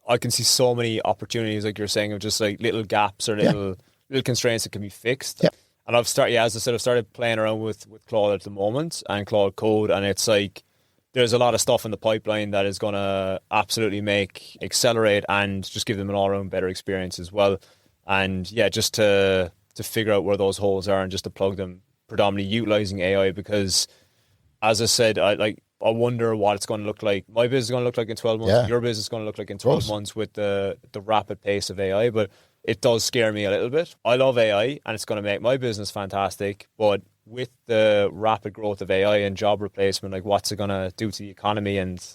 I can see so many opportunities, like you're saying, of just like little gaps or little constraints that can be fixed. Yep. And I've started playing around with Claude at the moment and Claude Code, and it's like there's a lot of stuff in the pipeline that is going to absolutely accelerate and just give them an all-around better experience as well. And yeah, just to figure out where those holes are and just to plug them, predominantly utilizing AI, because as I said, I wonder what it's going to look like. My business is going to look like in 12 months. Yeah. Your business is going to look like in 12 months with the rapid pace of AI. But it does scare me a little bit. I love AI and it's going to make my business fantastic. But with the rapid growth of AI and job replacement, like what's it going to do to the economy? And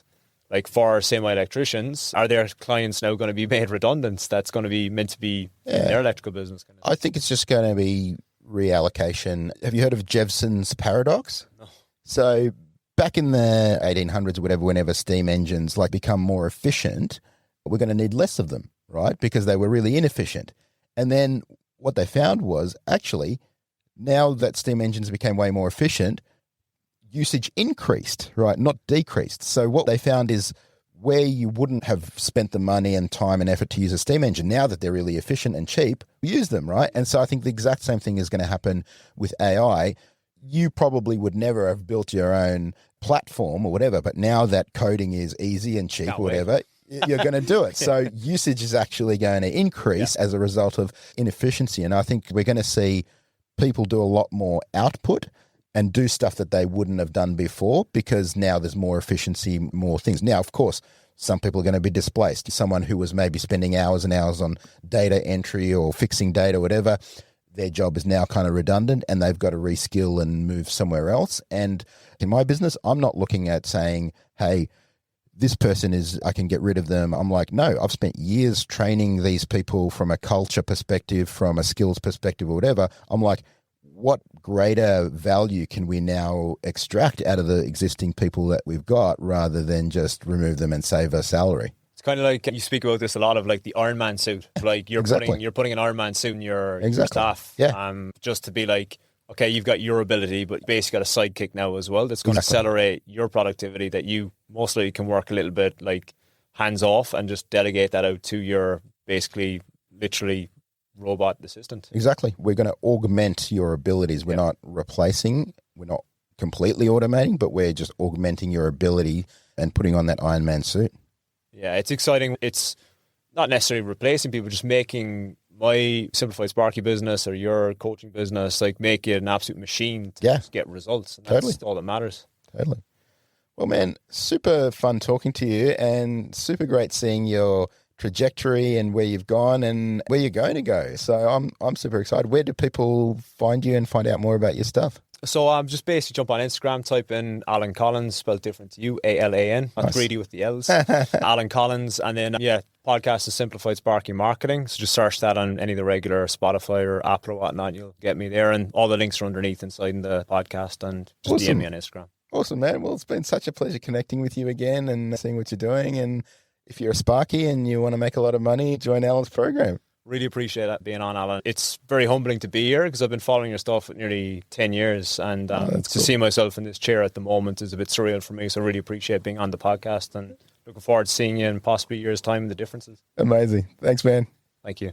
like for semi-electricians, are their clients now going to be made redundant? That's going to be meant to be in their electrical business. I think it's just going to be reallocation. Have you heard of Jevson's paradox? No. So back in the 1800s or whatever, whenever steam engines become more efficient, we're going to need less of them, right? Because they were really inefficient. And then what they found was actually now that steam engines became way more efficient, usage increased, right? Not decreased. So what they found is where you wouldn't have spent the money and time and effort to use a steam engine, now that they're really efficient and cheap, use them, right? And so I think the exact same thing is going to happen with AI. You probably would never have built your own platform or whatever, but now that coding is easy and cheap or whatever, you're going to do it. So usage is actually going to increase as a result of inefficiency. And I think we're going to see people do a lot more output and do stuff that they wouldn't have done before because now there's more efficiency, more things. Now, of course, some people are going to be displaced. Someone who was maybe spending hours and hours on data entry or fixing data, whatever, their job is now kind of redundant and they've got to reskill and move somewhere else. And in my business, I'm not looking at saying, hey, this person I can get rid of them. I'm like, no, I've spent years training these people from a culture perspective, from a skills perspective or whatever. I'm like, what greater value can we now extract out of the existing people that we've got rather than just remove them and save a salary? It's kind of like you speak about this a lot of like the Iron Man suit. Like you're putting an Iron Man suit in your staff, just to be like, okay, you've got your ability, but basically got a sidekick now as well that's going to accelerate your productivity, that you mostly can work a little bit like hands off and just delegate that out to your basically literally robot assistant. Exactly. We're going to augment your abilities. We're not replacing, we're not completely automating, but we're just augmenting your ability and putting on that Iron Man suit. Yeah, it's exciting. It's not necessarily replacing people, just making my Simplified Sparky business or your coaching business, like make it an absolute machine to just get results. And that's all that matters. Totally. Well, man, super fun talking to you and super great seeing your trajectory and where you've gone and where you're going to go. So I'm super excited. Where do people find you and find out more about your stuff? So just basically jump on Instagram, type in Allan Collins, spelled different to you, Alan. Not greedy with the L's. Allan Collins. And then, podcast is Simplified Sparky Marketing. So just search that on any of the regular Spotify or Apple or whatnot. You'll get me there. And all the links are underneath inside the podcast, and just DM me on Instagram. Awesome, man. Well, it's been such a pleasure connecting with you again and seeing what you're doing. And if you're a Sparky and you want to make a lot of money, join Allan's program. Really appreciate that being on, Allan. It's very humbling to be here because I've been following your stuff for nearly 10 years. And to see myself in this chair at the moment is a bit surreal for me. So I really appreciate being on the podcast and looking forward to seeing you in possibly a year's time and the differences. Amazing. Thanks, man. Thank you.